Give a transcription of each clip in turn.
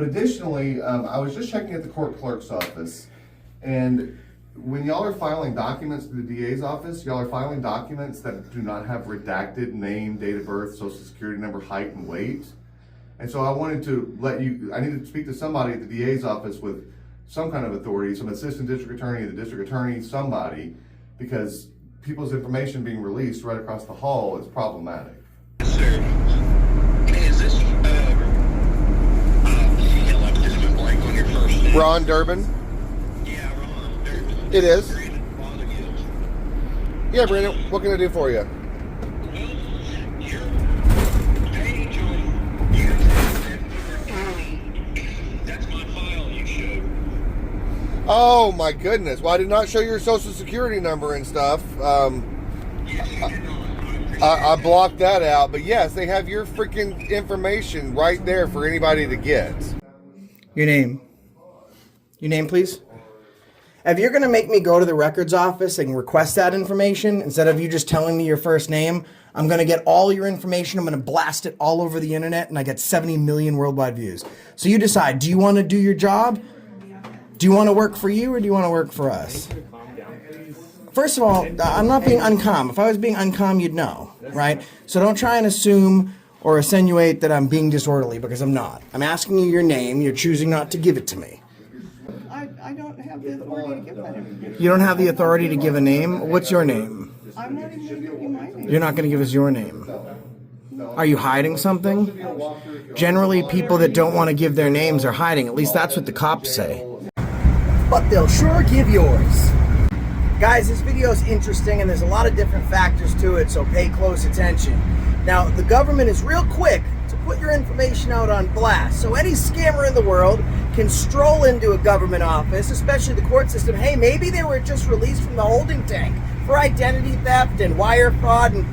additionally, I was just checking at the court clerk's office, and when y'all are filing documents to the DA's office, y'all are filing documents that do not have redacted name, date of birth, social security number, height, and weight. And so I wanted to I needed to speak to somebody at the DA's office with some kind of authority, some assistant district attorney, the district attorney, somebody, because people's information being released right across the hall is problematic. Yes, sir. Hey, is this, blank on your first name. Ron Durbin? Yeah, Ron Durbin. It is. Brandon. Yeah, Brandon, what can I do for you? Well, your page on YouTube, that's my file you showed. Oh my goodness. Well, I did not show your social security number and stuff. Yes, you did not. I blocked that out, but yes, they have your freaking information right there for anybody to get. Your name. Your name, please. If you're going to make me go to the records office and request that information, instead of you just telling me your first name, I'm going to get all your information, I'm going to blast it all over the internet, and I get 70 million worldwide views. So you decide, do you want to do your job? Do you want to work for you, or do you want to work for us? First of all, I'm not being uncalm. If I was being uncalm, you'd know, right? So don't try and assume or insinuate that I'm being disorderly, because I'm not. I'm asking you your name. You're choosing not to give it to me. I don't have the authority to give that information. You don't have the authority to give a name? What's your name? I'm not even going to give you my name. You're not going to give us your name. Are you hiding something? Generally, people that don't want to give their names are hiding. At least that's what the cops say. But they'll sure give yours. Guys, this video is interesting and there's a lot of different factors to it, so pay close attention. Now, the government is real quick to put your information out on blast. So any scammer in the world can stroll into a government office, especially the court system. Hey, maybe they were just released from the holding tank for identity theft and wire fraud and,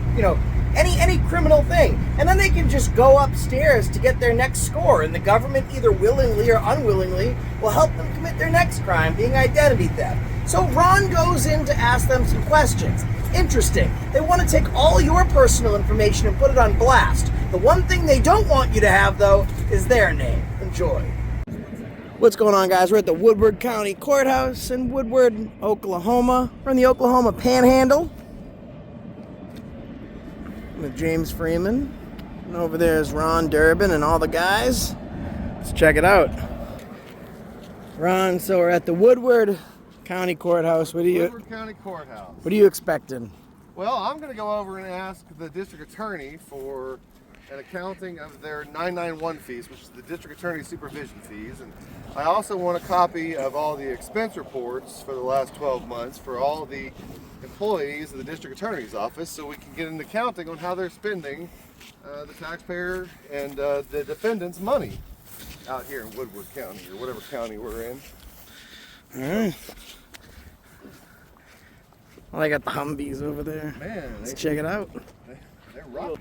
any criminal thing. And then they can just go upstairs to get their next score, and the government, either willingly or unwillingly, will help them commit their next crime, being identity theft. So Ron goes in to ask them some questions. Interesting. They want to take all your personal information and put it on blast. The one thing they don't want you to have, though, is their name. Enjoy. What's going on, guys? We're at the Woodward County Courthouse in Woodward, Oklahoma. We're in the Oklahoma Panhandle with James Freeman. And over there is Ron Durbin and all the guys. Let's check it out. Ron, so we're at the Woodward County Courthouse. Woodward County Courthouse. What are you expecting? Well, I'm going to go over and ask the district attorney for an accounting of their 991 fees, which is the district attorney supervision fees. And I also want a copy of all the expense reports for the last 12 months for all the employees of the district attorney's office, so we can get an accounting on how they're spending the taxpayer and the defendant's money out here in Woodward County, or whatever county we're in. All right. Well, I got the Humvees over there. Man, let's check it out. They're rough.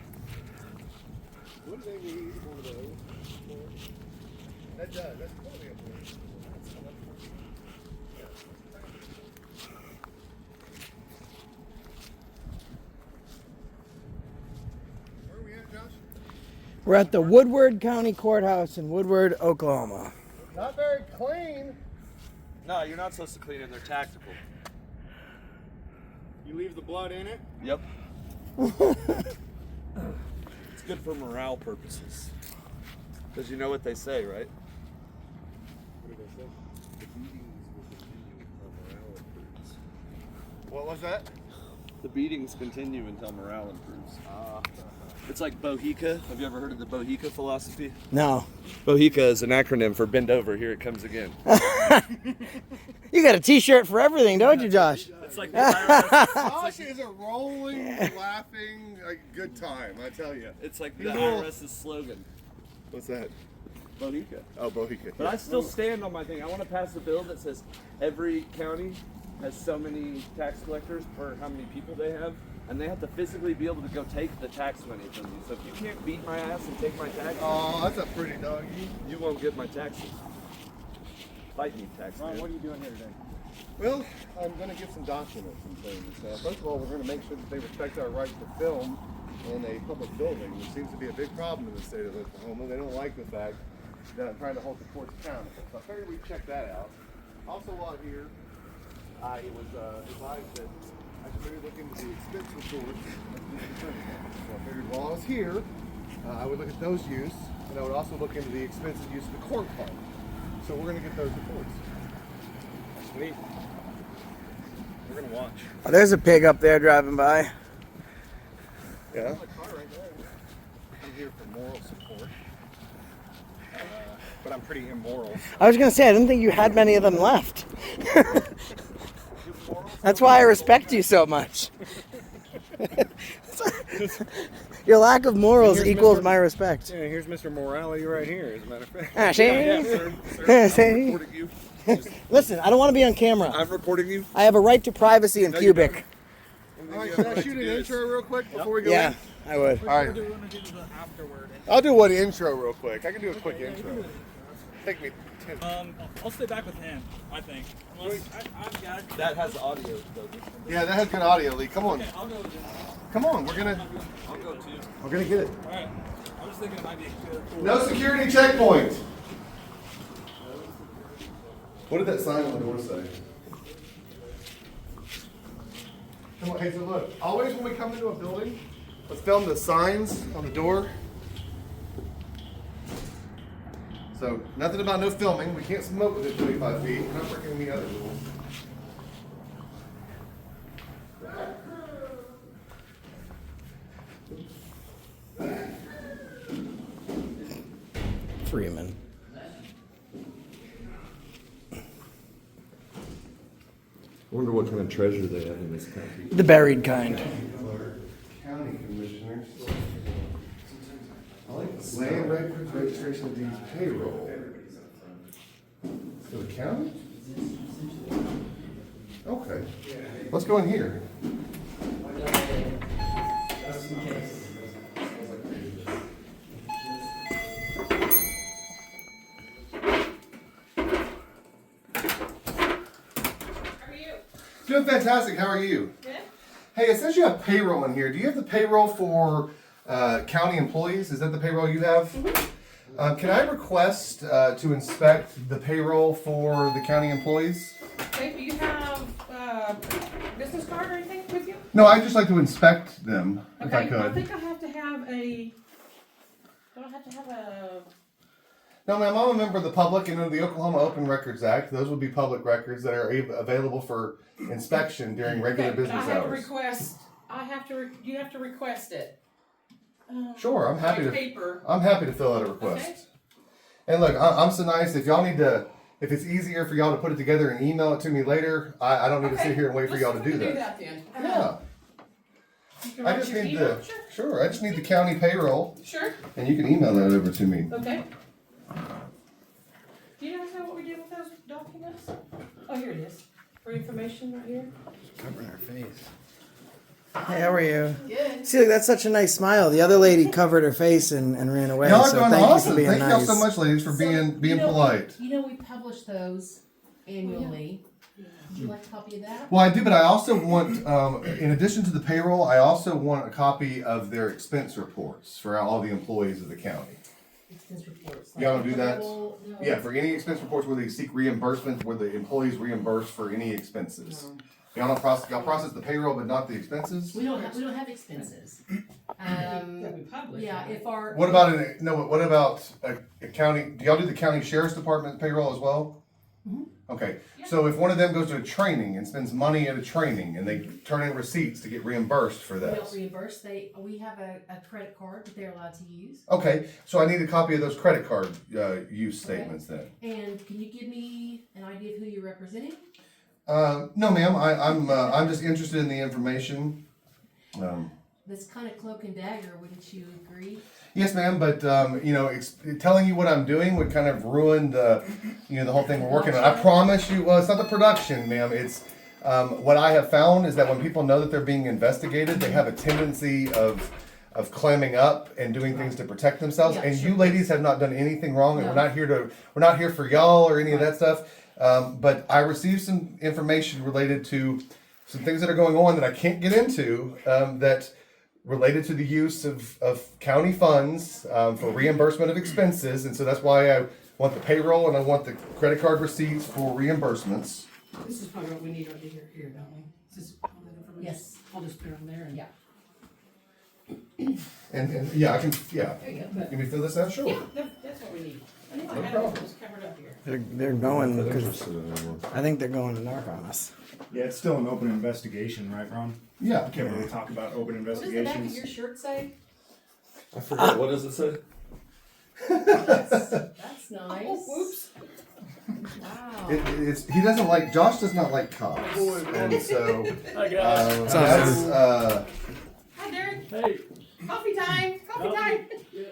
What do they need one of those for? That does. That's totally up there. Where are we at, Josh? We're at the Woodward County Courthouse in Woodward, Oklahoma. Not very clean. No, you're not supposed to clean it. They're tactical. You leave the blood in it? Yep. It's good for morale purposes. Because you know what they say, right? What did they say? The beatings will continue until morale improves. What was that? The beatings continue until morale improves. It's like Bohica. Have you ever heard of the Bohica philosophy? No. Bohica is an acronym for bend over, here it comes again. You got a t-shirt for everything, don't you, Josh? It's like the IRS. Josh is a rolling, laughing, good time, I tell you. It's like the IRS's slogan. What's that? Bohica. Oh, Bohica. But I still stand on my thing. I want to pass a bill that says every county has so many tax collectors for how many people they have, and they have to physically be able to go take the tax money from me. So if you can't beat my ass and take my taxes, oh, that's a pretty doggy. you won't get my taxes. Fight me, tax man. What are you doing here today? Well, I'm going to get some documents and things. First of all, we're going to make sure that they respect our right to film in a public building, which seems to be a big problem in the state of Oklahoma. They don't like the fact trying to hold the courts accountable. So I figured we'd check that out. Also while here, I was advised that I should maybe look into the expense report of the attorney. So I figured while I was here, I would look at those use, and I would also look into the expenses used of the court fund. So we're going to get those reports. Sweet. We're gonna watch. Oh, there's a pig up there driving by. Yeah. I'm here for moral support, but I'm pretty immoral. I was gonna say, I didn't think you had many of them left. That's why I respect you so much. Your lack of morals Here's equals Mr. my respect. Yeah, here's Mr. Morality right here, as a matter of fact. Ah, see? Yeah, sir. See? I'm recording you. Listen, I don't want to be on camera. I'm recording you. I have a right to privacy and pubic. All right, should I shoot an intro real quick before we go Yeah, in? I would. All right. I'll do one intro real quick. I can do a quick intro. Take me 10. I'll stay back with him, I think. Unless I've got it. That has audio, though. Yeah, that has good audio, Lee. Come on. Okay, I'll go with him. Come on, we're gonna too. get it. Alright. I was thinking it might be a good. No security checkpoint. What did that sign on the door say? Come on, hey, so look, always when we come into a building, let's film the signs on the door. So, nothing about no filming. We can't smoke within 25 feet. We're not breaking any other rules. Freeman. I wonder what kind of treasure they have in this country. The buried kind. County commissioners. I like land records, registration of deeds, payroll. For the county? Okay. Let's go in here. Doing fantastic. How are you? Good. Hey, it says you have payroll in here. Do you have the payroll for county employees? Is that the payroll you have? Can I request to inspect the payroll for the county employees? Okay, do you have business card or anything with you? No, I'd just like to inspect them if I Okay, I could. think I have to have a. Do I have to have a? No, ma'am, I'm a member of the public, and under the Oklahoma Open Records Act, those would be public records that are available for inspection during regular Okay, but business I have to hours. request. You have to request it. Sure, I'm happy by to. paper. I'm happy to fill out a request. Okay. And look, I'm so nice. If y'all need to, if it's easier for y'all to put it together and email it to me later, I don't need to sit here and wait for y'all to do Do that. that then. Yeah, You can I write just your need email? the. Sure, I just need the county payroll, Sure. and you can email that over to me. Okay. Do you guys know what we did with those documents? Oh, here it is. For information right here. Covering her face. Hey, how are you? Good. See, look, that's such a nice smile. The other lady covered her face and ran away. Y'all are so doing thank awesome. you for being Thank nice. y'all so much, ladies, for being polite. You know we publish those annually. Would you like a copy of that? Well, I do, but I also want, in addition to the payroll, I also want a copy of their expense reports for all the employees of the county. Expense reports. Y'all don't do that? No. Yeah, for any expense reports where they seek reimbursement, where the employees reimburse for any expenses. Y'all don't process the payroll, but not the expenses? We don't have expenses. That we publish. Yeah, if our. What about what about a county, do y'all do the county sheriff's department payroll as well? Okay, so if one of them goes to a training and spends money at a training and they turn in receipts to get reimbursed for We that. don't reimburse, we have a credit card that they're allowed to use. Okay, so I need a copy of those credit card use statements then. And can you give me an idea of who you're representing? No, ma'am. I'm just interested in the information. That's kind of cloak and dagger, wouldn't you agree? Yes, ma'am. But telling you what I'm doing would kind of ruin the whole thing we're working on. I promise you. Well, it's not the production, ma'am. It's what I have found is that when people know that they're being investigated, they have a tendency of clamming up and doing things to protect themselves. Yeah, and sure. you ladies have not done anything wrong, and No. we're not here for y'all or any of that stuff. But I received some information related to some things that are going on that I can't get into that related to the use of county funds for reimbursement of expenses, and so that's why I want the payroll and I want the credit card receipts for reimbursements. This is probably what we need right here, don't we? This is all that information. Yes. I'll just put it on there and. Yeah. And yeah, I can, yeah. There you go. Can we fill this out? Sure. Yeah, that's what we need. I think I No had problem. it just covered up here. They're going Not because interested in that one. I think they're going to knock on us. Yeah, it's still an open investigation, right, Ron? Yeah. Can't really talk about open What does the back of investigations. your shirt say? I forgot. What does it say? That's nice. Oh, whoops. Wow. He doesn't like, Josh does not like cops, and so, that's, Hi, Derek. Hey, Coffee time. Coffee time.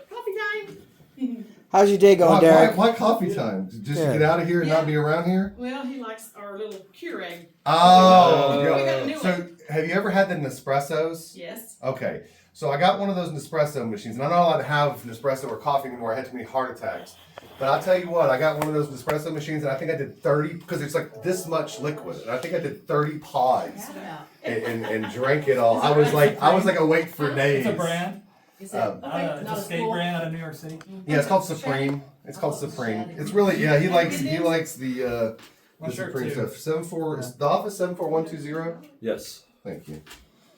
Coffee time. How's your day going, Derek? why coffee time? Just Yeah. to get out of here and not Yeah. be around here? Well, he likes our little Keurig. Oh, We got a new so one. have you ever had the Nespressos? Yes. Okay, so I got one of those Nespresso machines, and I'm not allowed to have Nespresso or coffee anymore. I had too many heart attacks. But I'll tell you what, I got one of those Nespresso machines, and I think I did 30, because it's like this much liquid, and I think I did 30 pods Yeah. and drank it all. I was like awake for days. it's a brand. Is it Um, okay? It's Not a as skate cool. brand out of New York City. Yeah, it's called Supreme. It's called Supreme. It's really, yeah, he likes the My shirt Supreme too. stuff. 74, is the office 74120? Yes. Thank you.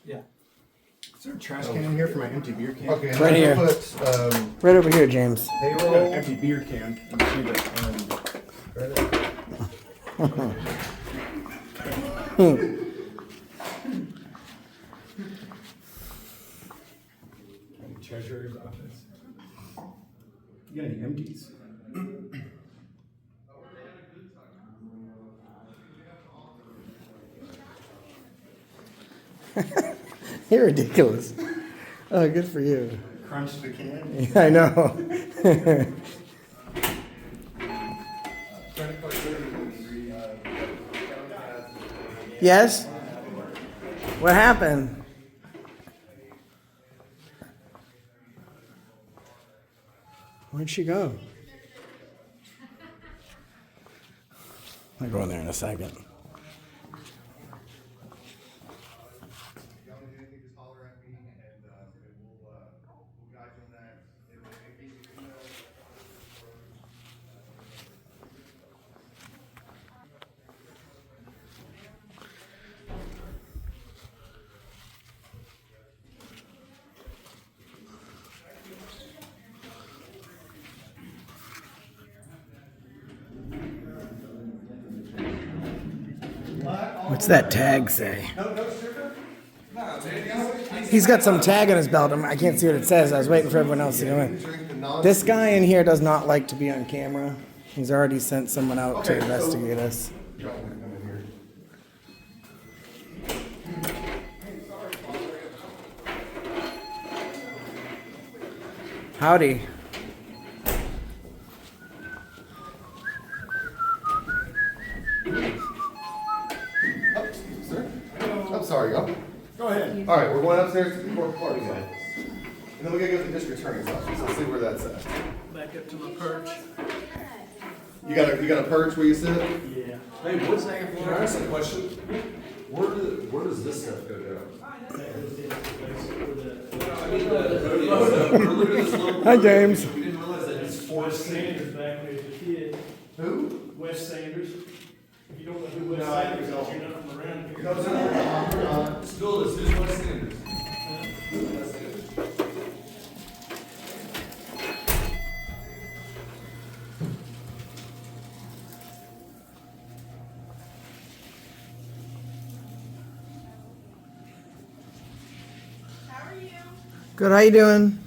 Is there a trash can in here for my empty beer can? Okay, Right here. Put Right over here, James. I've got an payroll. empty beer can. You see that, treasurer's office. You got any empties? You're ridiculous. Oh, good for you. Crunch the can. Yeah, I know. Yes? What happened? Where'd she go? I'll go in there in a second. What's that tag say? He's got some tag on his belt. I can't see what it says. I was waiting for everyone else to go in. This guy in here does not like to be on camera. He's already sent someone out to investigate us. Howdy. Oh, excuse me, sir. I'm sorry, y'all. Go ahead. All right, we're going upstairs to the court clerk's office. And then we gotta go to the district attorney's office. Let's see where that's at. Back up to my perch. You got a perch where you sit? Yeah. Hey, can I ask a question? Where does this stuff go down? Hi, James. We didn't realize that it's Wes Sanders back when he was a kid. Who? Wes Sanders. If you don't know who Wes Sanders is, you're not from around here. Still is, who's Wes Sanders? Good, how you doing?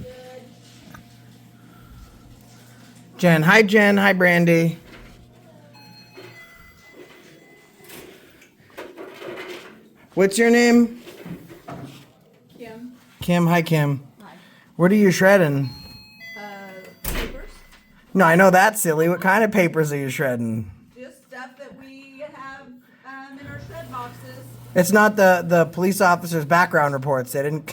Jen. Hi, Jen. Hi, Brandy. What's your name? Kim, Kim. Hi, Kim. hi. What are you shredding? Papers, No, I know that's silly. What kind of papers are you shredding? just stuff that we have in our shred boxes. It's not the police officer's background reports. They didn't.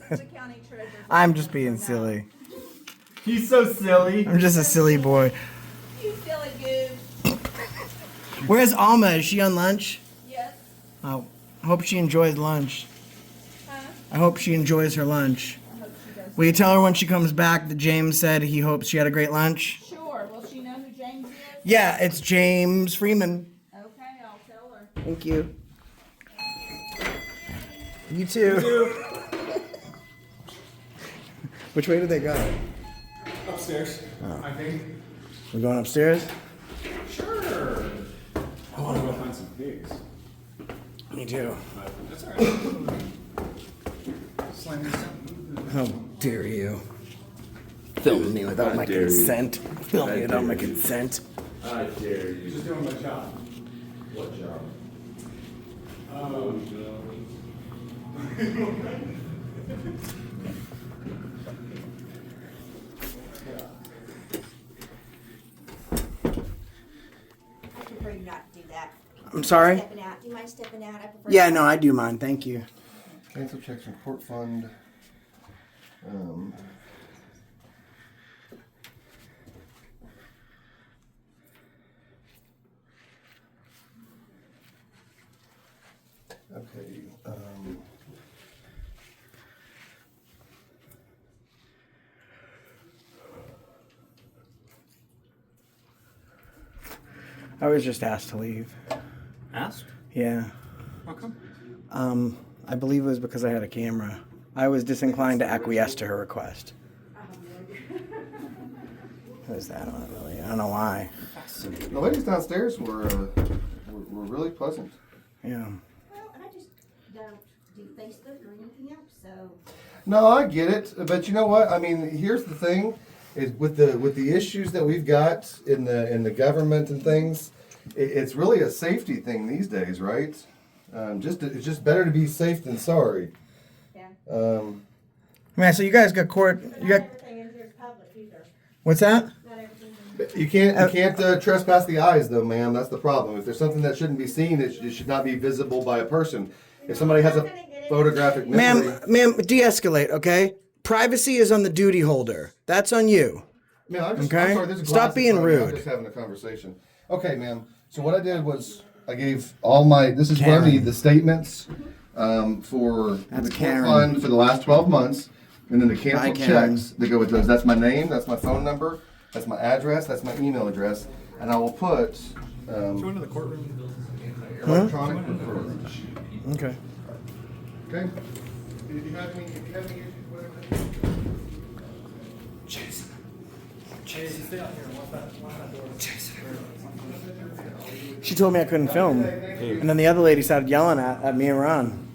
This is the county treasurer's. I'm just office, being so silly. He's so silly. I'm just a silly boy. no. You silly goose. Where's Alma? Is she on lunch? Yes. Oh, hope she enjoys lunch. Huh? I hope she enjoys her lunch. Will you tell her when she comes back that James said he hopes she had a great lunch? Sure. Will she know who James is? Yeah, it's James Freeman. Okay, I'll tell her. Thank you. You too. Which way did they go? Upstairs, I think. We're going upstairs? Sure. I want to go find some pigs. Me too. That's all right. Slam me something. How dare you? Film me without my consent. Film me without my consent. I dare you. Just doing my job. What job? I prefer you not to do that. I'm sorry? Stepping out. Do you mind stepping out? I prefer Yeah, no, I do mind. Thank you. Cancel checks from court fund. Okay. I was just asked to leave. Asked? Yeah. How come? I believe it was because I had a camera. I was disinclined to acquiesce to her request. Who is that on it, really? I don't know why. The ladies downstairs were really pleasant. Yeah. Well, I just don't do Facebook or anything else, so. No, I get it, but you know what? I mean, here's the thing: is with the issues that we've got in the government and things, it's really a safety thing these days, right? It's just better to be safe than sorry. Yeah. Man, so you guys got court. You got Everything in here is public either. what's that? Not everything. You can't trespass the eyes, though, ma'am. That's the problem. If there's something that shouldn't be seen, it should not be visible by a person. If somebody has a photographic memory, Ma'am, de-escalate, okay? Privacy is on the duty holder. That's on you. ma'am, I'm Okay. sorry. There's a Stop glass in being front of me. I'm rude. just having a conversation. Okay, ma'am. So what I did was I gave all my. This is Karen. Remy, the statements for That's the court Karen. fund for the last 12 months, and then the canceled Karen. checks that go with those. That's my name. That's my phone number. That's my address. That's my email address, and I will put Go into the courtroom. electronic referral. Okay. Okay. Did you have any issues? Whatever. She told me I couldn't film. And then the other lady started yelling at me and Ron.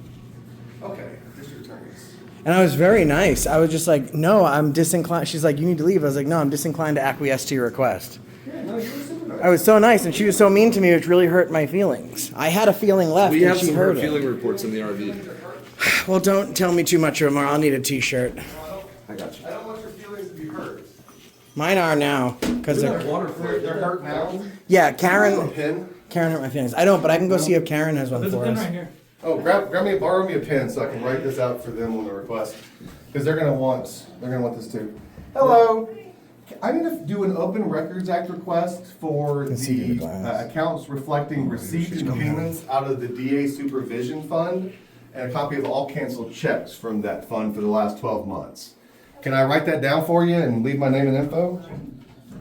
Okay. District attorneys. And I was very nice. I was just like, no, I'm disinclined. She's like, you need to leave. I was like, no, I'm disinclined to acquiesce to your request. Yeah, no, you were super nice. I was so nice, and she was so mean to me, which really hurt my feelings. I had a feeling left, We and have she some heard hurt it. feeling reports in the RV. Well, don't tell me too much, Omar. I'll need a T-shirt. I got you. I don't want your feelings to be hurt. Mine are now, because They're hurt now. yeah, A Karen pin. hurt my feelings. I don't, but I can go see if Karen has one There's a for pin us. right here. Oh, borrow me a pen so I can write this out for them on the request, because they're gonna want this too. Hello. I need to do an Open Records Act request for see through the the glass. accounts reflecting receipts and payments out of the DA Supervision Fund, and a copy of all canceled checks from that fund for the last 12 months. Can I write that down for you and leave my name and info?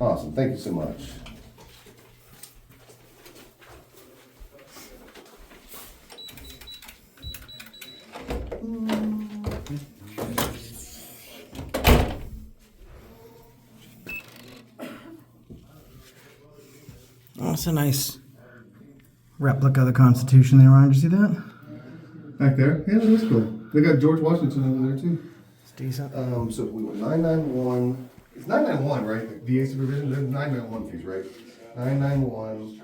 Awesome, thank you so much. Oh, it's a nice replica of the Constitution there, Ron. Did you see that? Back there? Yeah, that's cool. They got George Washington over there too. It's decent. So we went 991. It's 991, right? The DA supervision. There's 991 fees, right? 991.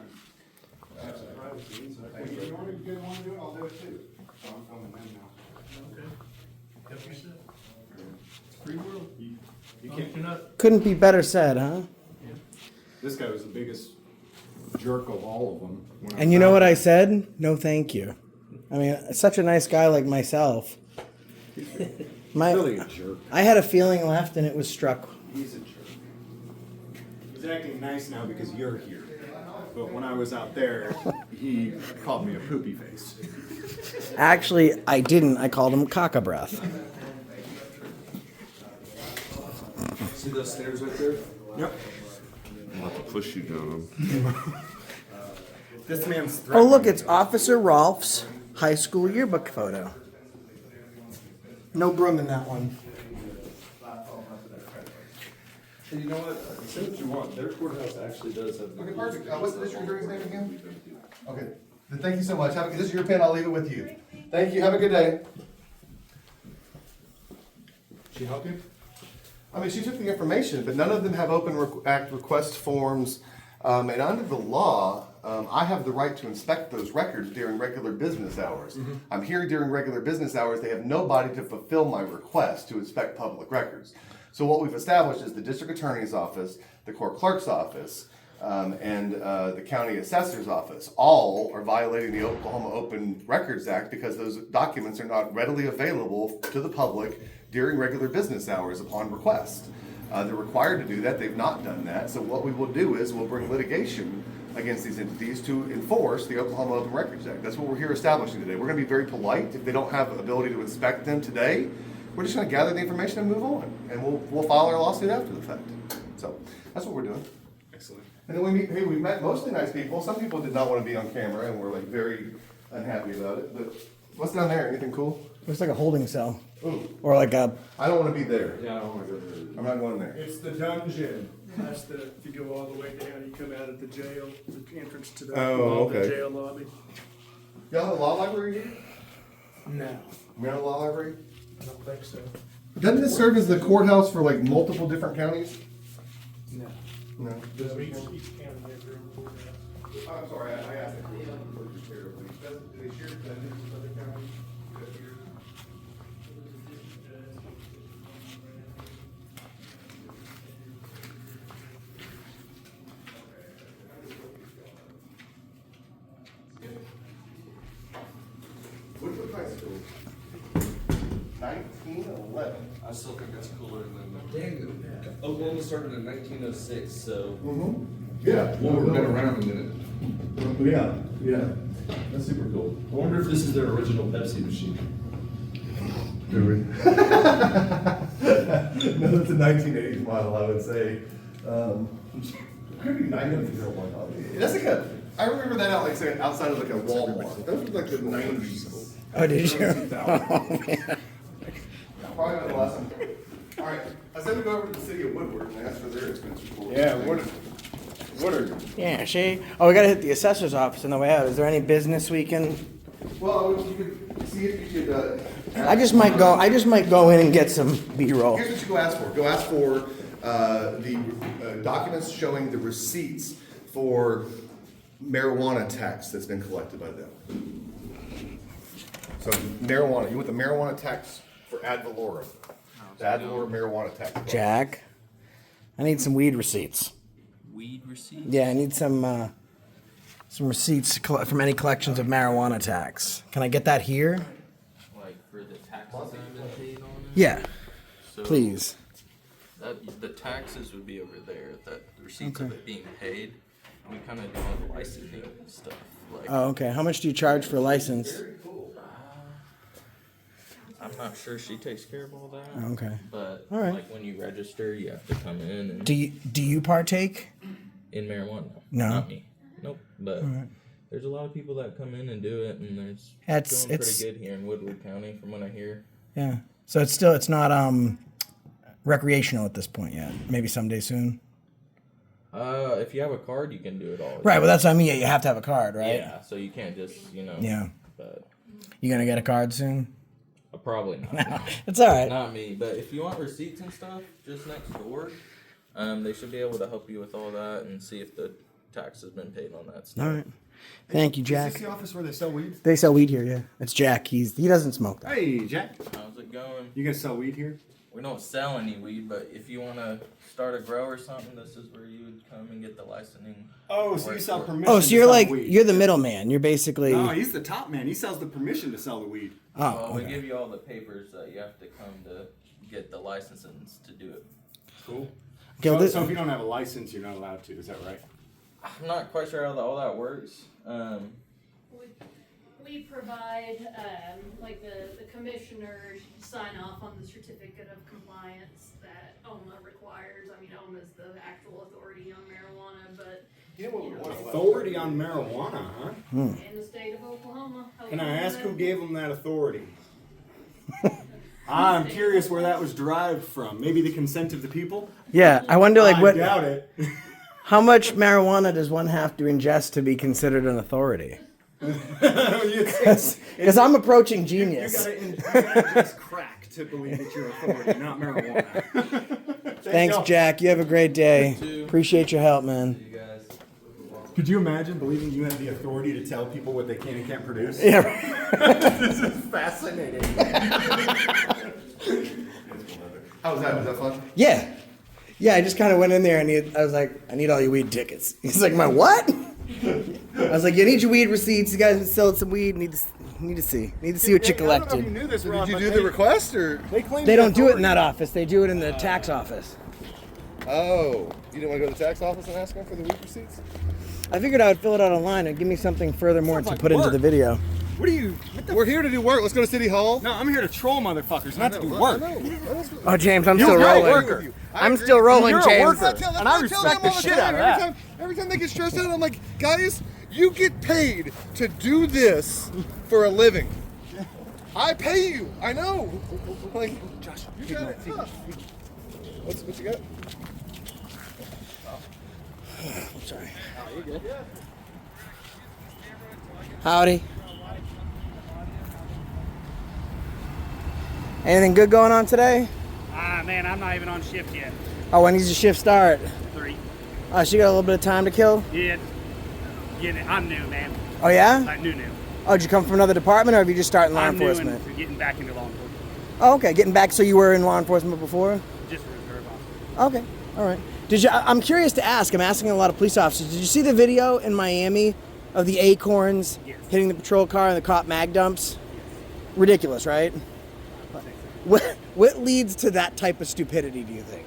Couldn't be better said, huh? This guy was the biggest jerk of all of them. when And you know found what him. I said? No, thank you. I mean, such a nice guy like myself. Really a jerk. I had a feeling left, and it was struck. He's a jerk. He's acting nice now because you're here. But when I was out there, he called me a poopy face. Actually, I didn't. I called him caca breath. See those stairs right there? Yep. I'm about to push you down. This man's Oh, look, it's Officer Rolf's high school yearbook photo. No broom in that one. Hey, you know what? Say what you want. Their courthouse actually does have. Okay, perfect. What's the district attorney's name again? Okay, then thank you so much. This is your pen, I'll leave it with you. Thank you, have a good day. She help you? I mean, she took the information, but none of them have open act request forms. And under the law, I have the right to inspect those records during regular business hours. I'm here during regular business hours. They have nobody to fulfill my request to inspect public records. So what we've established is the district attorney's office, the court clerk's office, and the county assessor's office all are violating the Oklahoma Open Records Act because those documents are not readily available to the public during regular business hours upon request. They're required to do that. They've not done that. So what we will do is we'll bring litigation against these entities to enforce the Oklahoma Open Records Act. That's what we're here establishing today. We're going to be very polite. If they don't have the ability to inspect them today, we're just going to gather the information and move on. And we'll file our lawsuit after the fact. So that's what we're doing. Excellent. And then we met mostly nice people. Some people did not want to be on camera and were like very unhappy about it. But what's down there? Anything cool? Looks like a holding cell. Ooh. Or like a... I don't want to be there. Yeah, I don't want to go there. I'm not going there. It's the dungeon. That's the, if you go all the way down, you come out at the jail, the entrance to the, Oh, the okay. jail lobby. Y'all have a law library here? No, We have a law library? I don't think so. Doesn't this serve as the courthouse for like multiple different counties? No. No. Each county has their own courthouse. I'm sorry, I asked that question terribly. Do they share dungeons with other counties? Woodward High School, 1911. I still think that's cooler than. Oklahoma started in 1906, so. Yeah. Well, we've been around a minute. Yeah. That's super cool. I wonder if this is their original Pepsi machine. Do we? No, it's a 1980s model, I would say. Could be 1901. That's like I remember that out like say outside of like a Walmart. That was like the 90s. Oh, did you? Probably not the last one. All right, I said we go over to the city of Woodward and ask for their expense report. Yeah, Woodward. Yeah, she... Oh, we gotta hit the assessor's office on the way out. Is there any business we can... Well, you could see if you could. I just might go in and get some B-roll. Here's what you go ask for. Go ask for the documents showing the receipts for marijuana tax that's been collected by them. So marijuana, you want the marijuana tax for ad valorem. The ad valorem marijuana tax. Jack, I need some weed receipts. Weed receipts? Yeah, I need some receipts from any collections of marijuana tax. Can I get that here? Like for the taxes that have been paid on it? Yeah, So please. the taxes would be over there, the receipts of it being paid. We kind of do all the licensing stuff. Like, Oh, okay. How much do you charge for a license? I'm not sure she takes care of all that. Okay. But All right. like when you register, you have to come in and Do you partake? in marijuana. No. Not me. Nope. But there's a lot of people that come in and do it, and there's It's- going it's- pretty good here in Woodward County, from what I hear. Yeah. So it's not recreational at this point yet. Maybe someday soon. If you have a card, you can do it all. Right. Well, that's what I mean. Yeah, you have to have a card, right? Yeah. So you can't just Yeah. But You gonna get a card soon? probably not. It's all right. Not me, but if you want receipts and stuff, just next door, they should be able to help you with all that and see if the tax has been paid on that stuff. All right. Thank you, Is Jack. this the office where they sell weed? They sell weed here. Yeah. It's Jack. He doesn't smoke. That. Hey, Jack. How's it going? You guys sell weed here? We don't sell any weed, but if you want to start a grow or something, this is where you would come and get the licensing. Oh, so you sell permission Oh, so to you're sell like weed. you're the middleman. You're basically. No, he's the top man. He sells the permission to sell the weed. Oh, We okay. give you all the papers that you have to come to get the licenses to do it. Cool. Okay, well, So if you don't have a license, you're not allowed to. Is that right? I'm not quite sure how all that works. We we provide, like the commissioners sign off on the certificate of compliance that OMA requires. I mean, OMA is the actual authority on marijuana, but. Authority on marijuana, huh? In the state of Oklahoma. Can I ask who gave them that authority? I'm curious where that was derived from. Maybe the consent of the people? Yeah, I wonder like what. I doubt it. How much marijuana does one have to ingest to be considered an authority? Because I'm approaching genius. You gotta ingest crack to believe that you're authority, not marijuana. Thanks, Jack. You have a great day. Appreciate your help, man. Could you imagine believing you have the authority to tell people what they can and can't produce? Yeah. This is fascinating. How was that? Was that fun? Yeah. Yeah, I just kind of went in there and I was like, I need all your weed tickets. He's like, my what? I was like, you need your weed receipts. You guys been selling some weed. Need to see what you collected. I don't know if you knew this, Ron, Did you but do the request or? They don't do it in that office. They do it in the tax office. Oh, you didn't want to go to the tax office and ask them for the weed receipts? I figured I would fill it out online and give me something furthermore to put into the video. What are you? We're here to do work. Let's go to City Hall. No, I'm here to troll motherfuckers, not to do work. Oh, James, I'm still rolling. I'm still rolling, You're James. a worker, and I respect the shit out of that. Every time they get stressed out, I'm like, guys, you get paid to do this for a living. I pay you. I know. Like, Josh, you got it. What you got? I'm sorry. Oh, you're good. Howdy. Anything good going on today? Man, I'm not even on shift yet. Oh, when does your shift start? 3. Oh, so you got a little bit of time to kill? Yeah. I'm new, man. Oh, yeah? Like new. Oh, did you come from another department, or have you just started in law enforcement? I'm new and getting back into law enforcement. Oh, okay. Getting back, so you were in law enforcement before? Just a reserve officer. Okay. All right. I'm curious to ask. I'm asking a lot of police officers. Did you see the video in Miami of the acorns hitting the patrol car and the cop mag dumps? Ridiculous, right? What leads to that type of stupidity, do you think?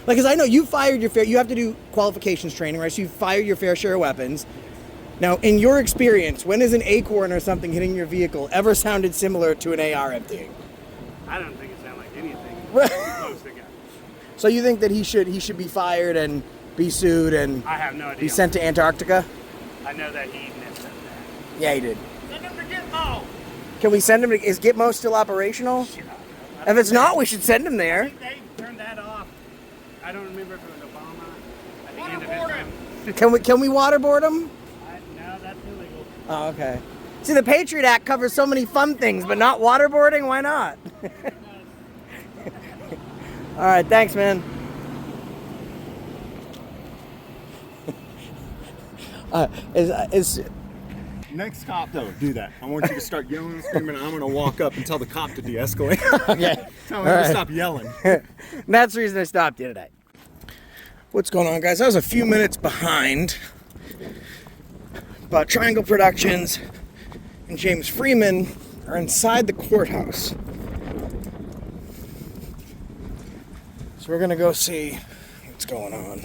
Like, because I know you fired your fair, you have to do qualifications training, right? So you fired your fair share of weapons. Now, in your experience, when has an acorn or something hitting your vehicle ever sounded similar to an AR emptying? I don't think it sounded like anything. Close to God. So you think that he should be fired and be sued and I have no idea. be sent to Antarctica? I know that he messed up that. Yeah, he did. Send him to Gitmo! Can we send him to, is Gitmo still operational? If it's not, we should send him I there. think they turned that off. I don't remember if it was Obama. I think end of his Can we waterboard him? No, that's illegal. Oh, okay. See, the Patriot Act covers so many fun things, but not waterboarding? Why not? All right, thanks, man. Next cop, though, do that. I want you to start yelling and screaming, and I'm going to walk up and tell the cop to de-escalate. Okay. Tell him to stop yelling. That's the reason I stopped you today. What's going on, guys? I was a few minutes behind, but Triangle Productions and James Freeman are inside the courthouse. So we're gonna go see what's going on.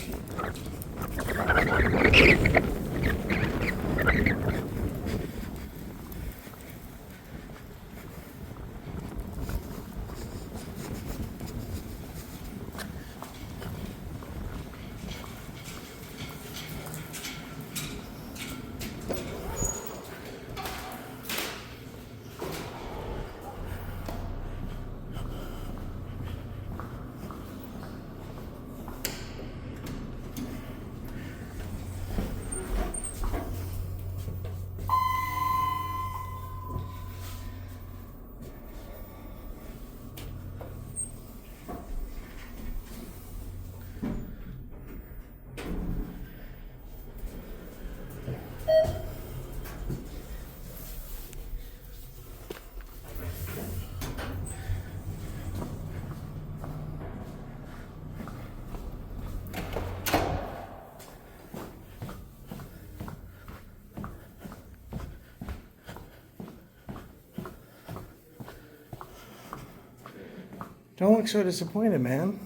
Don't look so disappointed, man.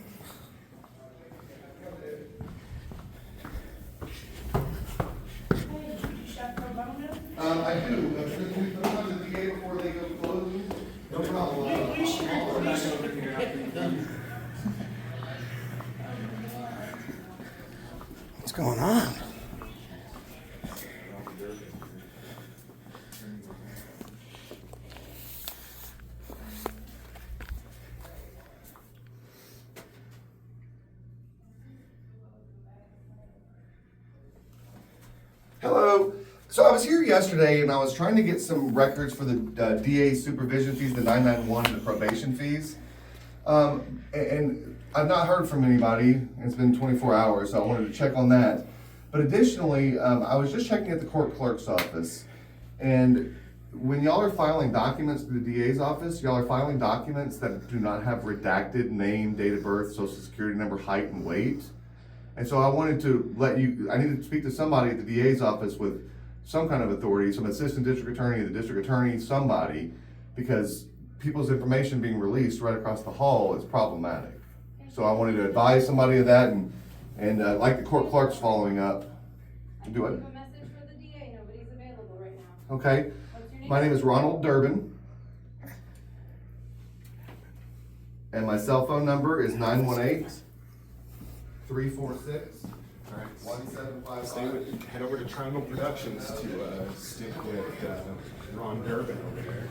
I do. going on? Hello. So I was here yesterday and I was trying to get some records for the DA supervision fees, the 991, and the probation fees. And I've not heard from anybody. It's been 24 hours, so I wanted to check on that. But additionally, I was just checking at the court clerk's office. And when y'all are filing documents to the DA's office, y'all are filing documents that do not have redacted name, date of birth, social security number, height, and weight. And so I wanted to I needed to speak to somebody at the DA's office with some kind of authority, some assistant district attorney, the district attorney, somebody, because people's information being released right across the hall is problematic. So I wanted to advise somebody of that, and like the court clerk's following up. Do it. A message for the DA. Nobody's available right now. Okay. What's your name? My name is Ron Durbin. And my cell phone number is 918-346. All right. 1755. Head over to Triangle Productions to stick with Ron Durbin over there.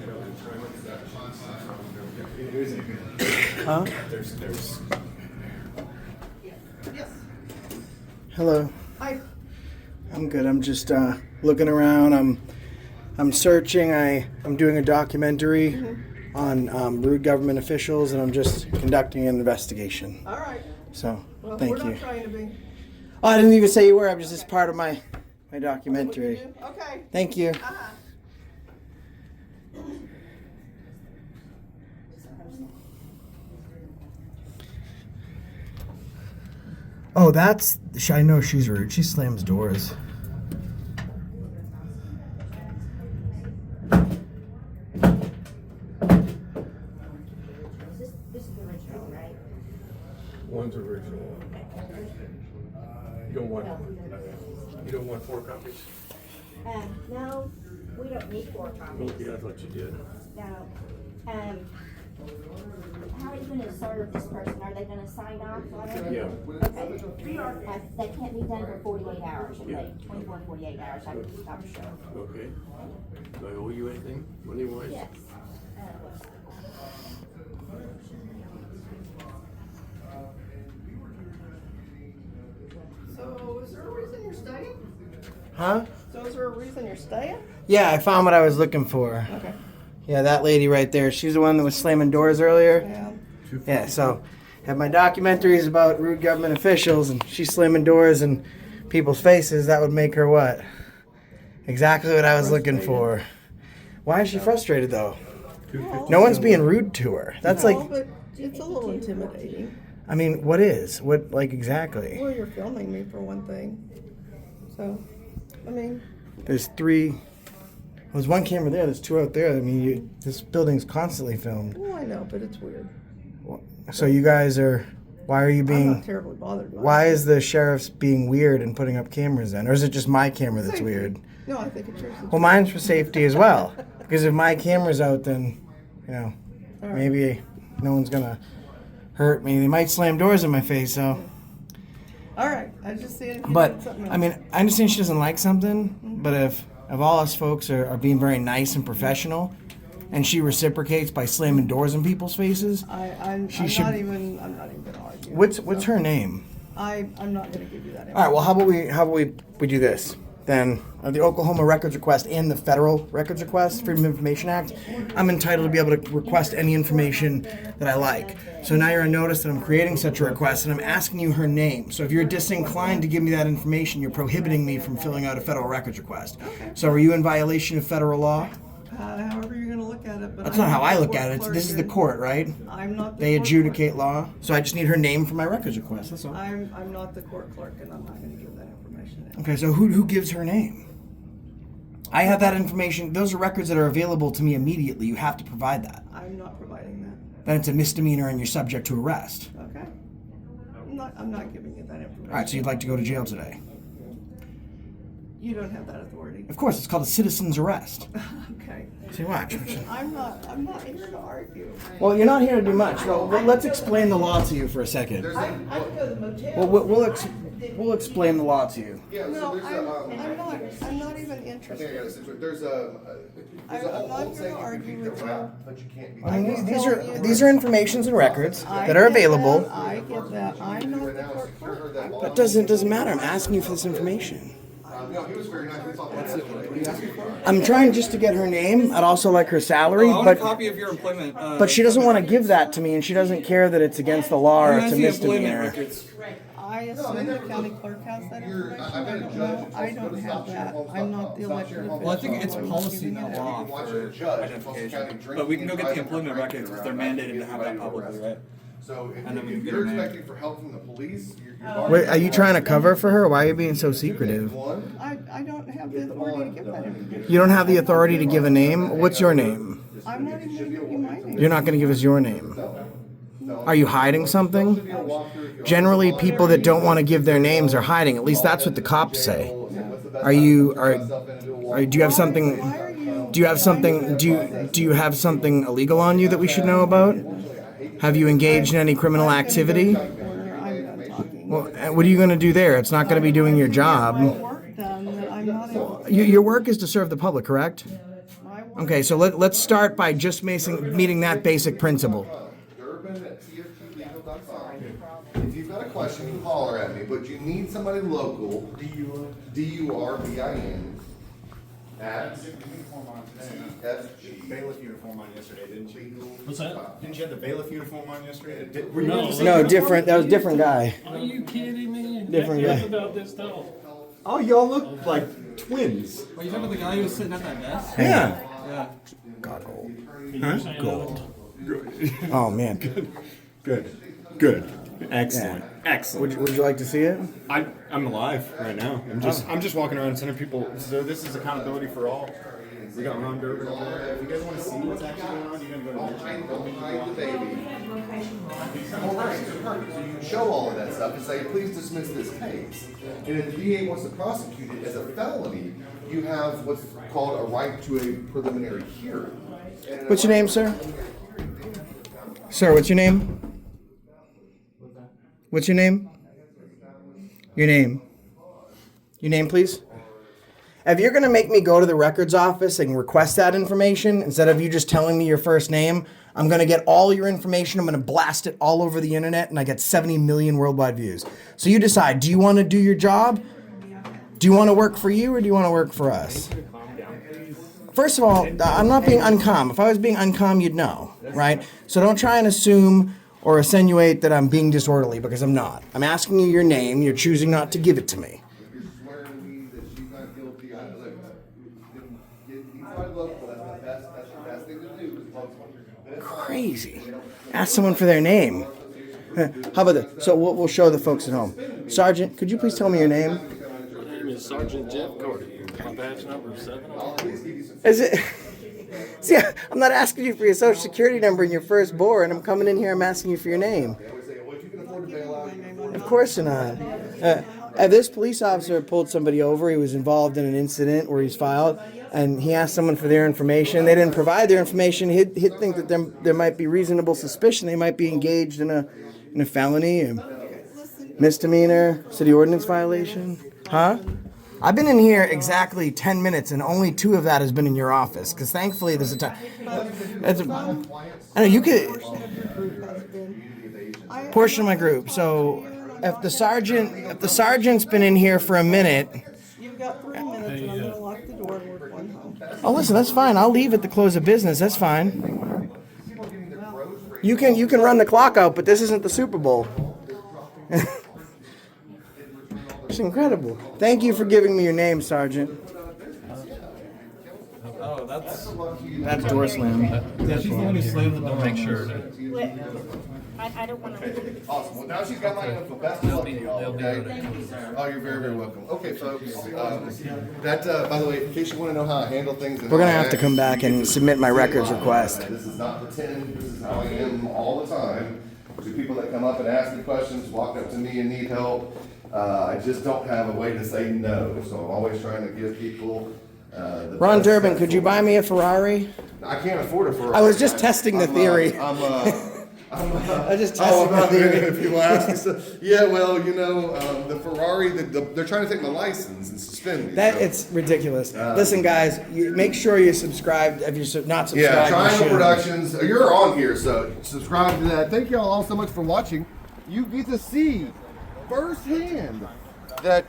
Head over to Triangle Productions. It isn't good. Huh? There's. Yes. Hello. Hi. I'm good. I'm just looking around. I'm searching. I'm doing a documentary on rude government officials, and I'm just conducting an investigation. All right. So, Well, thank we're you. not trying to be. Oh, I didn't even say you were. I'm just part of my documentary. Okay. Thank you. Oh, I know she's rude. She slams doors. This is the original, right? One's original. You don't want 4 copies? No, we don't need 4 copies. Yeah, I thought you did. No. How are you gonna serve this person? Are they gonna sign off on it? Yeah. Okay. That can't be done for 48 hours, I think. 24, 48 hours, I'm sure. Okay. Do I owe you anything, money-wise? Yes. So, is there a reason you're staying? Huh? So, is there a reason you're staying? Yeah, I found what I was looking for. Okay. Yeah, that lady right there. She's the one that was slamming doors earlier. Yeah. Yeah, so have my documentaries about rude government officials, and she's slamming doors in people's faces. That would make her what? Exactly what I was looking for. Why is she frustrated though? No one's being rude to her. That's No, like, but it's a little intimidating. I mean, what is? What, like, exactly? Well, you're filming me for one thing. So, I mean. There's 3. There's 1 camera there. There's 2 out there. I mean, this building's constantly filmed. Well, I know, but it's weird. So you guys are. Why are you I'm being? not terribly bothered by Why it. is the sheriff's being weird and putting up cameras in, or is it just my camera that's Safety. weird? No, I think it's yours. Well, mine's for safety as well. Because if my camera's out, then, All right. maybe no one's gonna hurt me. They might slam doors in my face, so. All right. I just see it. If you But need something I mean, I understand she doesn't like something, but if all us folks are being very nice and professional, and she reciprocates by slamming doors in people's faces, I'm should- not even gonna argue. what's her name? I'm not gonna give you that. All right. Well, how about we do this? Then the Oklahoma Records Request and the Federal Records Request, Freedom of Information Act, I'm entitled to be able to request any information that I like. So now you're on notice that I'm creating such a request, and I'm asking you her name. So if you're disinclined to give me that information, you're prohibiting me from filling out a Federal Records Request. So are you in violation of federal law? However you're gonna look at it, but That's I'm not how I the look court at it. clerk This is the and court, right? I'm not. They court adjudicate clerk. law. So I just need her name for my records request. That's all. I'm not the court clerk, and I'm not gonna give that information out. Okay, so who gives her name? I have that information. Those are records that are available to me immediately. You have to provide that. I'm not providing that. Then it's a misdemeanor and you're subject to arrest. Okay. I'm not giving you that information. All right, so you'd like to go to jail today? You don't have that authority. Of course, it's called a citizen's arrest. Okay. See, watch. I'm not here to argue. Well, you're not here to do much. Well, let's explain the law to you for a second. I can go to the motel. Well, We'll explain the law to you. Yeah, No, so there's I'm not even interested. there's I'm a not whole gonna saying you argue can beat the with you. rap, but you can't beat I mean, the these are informations and records that are available. I get that. I'm not the court clerk. That doesn't matter. I'm asking you for this information. No, he was very nice. We thought that. I'm trying just to get her name. I'd also like her salary, I want a but copy of your employment. but she doesn't want to give that to me, and she doesn't care that it's against the law or it's a misdemeanor. records. I assume the county clerk has that information. I don't know. I don't have that. I'm not the elected official. Well, I think it's policy, Giving not it law out. for identification. But we can go get the employment records because they're mandated to have that publicly, right? So And then we if can get you're her name. expecting for help from the police, you're Wait, are you trying to cover for her? Why are you being so secretive? I don't have the authority to give that information. You don't have the authority to give a name. What's your name? I'm not even gonna give you my name. You're not going to give us your name. Are you hiding something? Generally, people that don't want to give their names are hiding. At least that's what the cops say. Do you have something? Do you have something? Do you have something illegal on you that we should know about? Have you engaged in any criminal activity? Well, what are you going to do there? It's not going to be doing your job. Your work is to serve the public, correct? Okay, so let's start by just meeting that basic principle. If you've got a question, you holler at me, but you need somebody local, D-U-R-B-I-N, at CFG. Bailiff uniform on yesterday, didn't you? What's that? Didn't you have the bailiff uniform on yesterday? No, different. That was a different guy. Are you kidding me? Different guy. About this stuff. Oh, y'all look like twins. Are you talking about the guy who was sitting at that desk? Yeah. Yeah. Huh? Gold. Oh man. Good. Excellent. Excellent. Would you like to see it? I'm alive right now. I'm just walking around sending people. So this is accountability for all. We got Ron Durbin over there. If you guys want to see what's actually going on, you're gonna go to Hide the baby. All right, so perfect. So you can show all of that stuff and say, please dismiss this case. And if the DA wants to prosecute it as a felony, you have what's called a right to a preliminary hearing. What's your name, sir? Sir, what's your name? What's your name? Your name. Your name, please? If you're going to make me go to the records office and request that information, instead of you just telling me your first name, I'm going to get all your information, I'm going to blast it all over the internet, and I get 70 million worldwide views. So you decide, do you want to do your job? Do you want to work for you, or do you want to work for us? First of all, I'm not being uncalm. If I was being uncalm, you'd know, right? So don't try and assume or insinuate that I'm being disorderly, because I'm not. I'm asking you your name, you're choosing not to give it to me. You're swearing to me that she's not guilty. He's my local, that's the best thing to do. Crazy. Ask someone for their name. How about that? So we'll show the folks at home. Sergeant, could you please tell me your name? My name is Sergeant Jeff Carter. My badge number is 7. Is it? See, I'm not asking you for your social security number and your firstborn. I'm coming in here, I'm asking you for your name. Of course you're not. This police officer pulled somebody over. He was involved in an incident where he's filed, and he asked someone for their information. They didn't provide their information. He'd think that there might be reasonable suspicion. They might be engaged in a felony, a misdemeanor, city ordinance violation. Huh? I've been in here exactly 10 minutes, and only 2 of that has been in your office, because thankfully there's a time. I know you could. Portion of my group. So if the sergeant's been in here for a minute. You've got 3 minutes, and I'm gonna lock the door and we're going home. Oh, listen, that's fine. I'll leave at the close of business. That's fine. You can run the clock out, but this isn't the Super Bowl. It's incredible. Thank you for giving me your name, Sergeant. Oh, That's door slam. Yeah, she's the one who slammed the door. Make sure. I don't want to. Awesome. Well, now she's got my info. Best of luck to y'all, okay? Oh, you're very, very welcome. Okay, folks. By the way, in case you want to know how I handle things. We're gonna have to come back and submit my records request. This is not pretend. This is how I am all the time. To people that come up and ask me questions, walk up to me and need help. I just don't have a way to say no. So I'm always trying to give people. Ron Durbin, could you buy me a Ferrari? I can't afford a Ferrari. I was just testing the theory. I just Oh, tested my theory. people ask me stuff. Yeah, well, the Ferrari, they're trying to take my license and suspend me. That so. it's ridiculous. Listen, guys, make sure you're subscribed. If you're not subscribed, Yeah, you Triangle should. Productions. You're on here, so subscribe to that. Thank you all so much for watching. You get to see firsthand that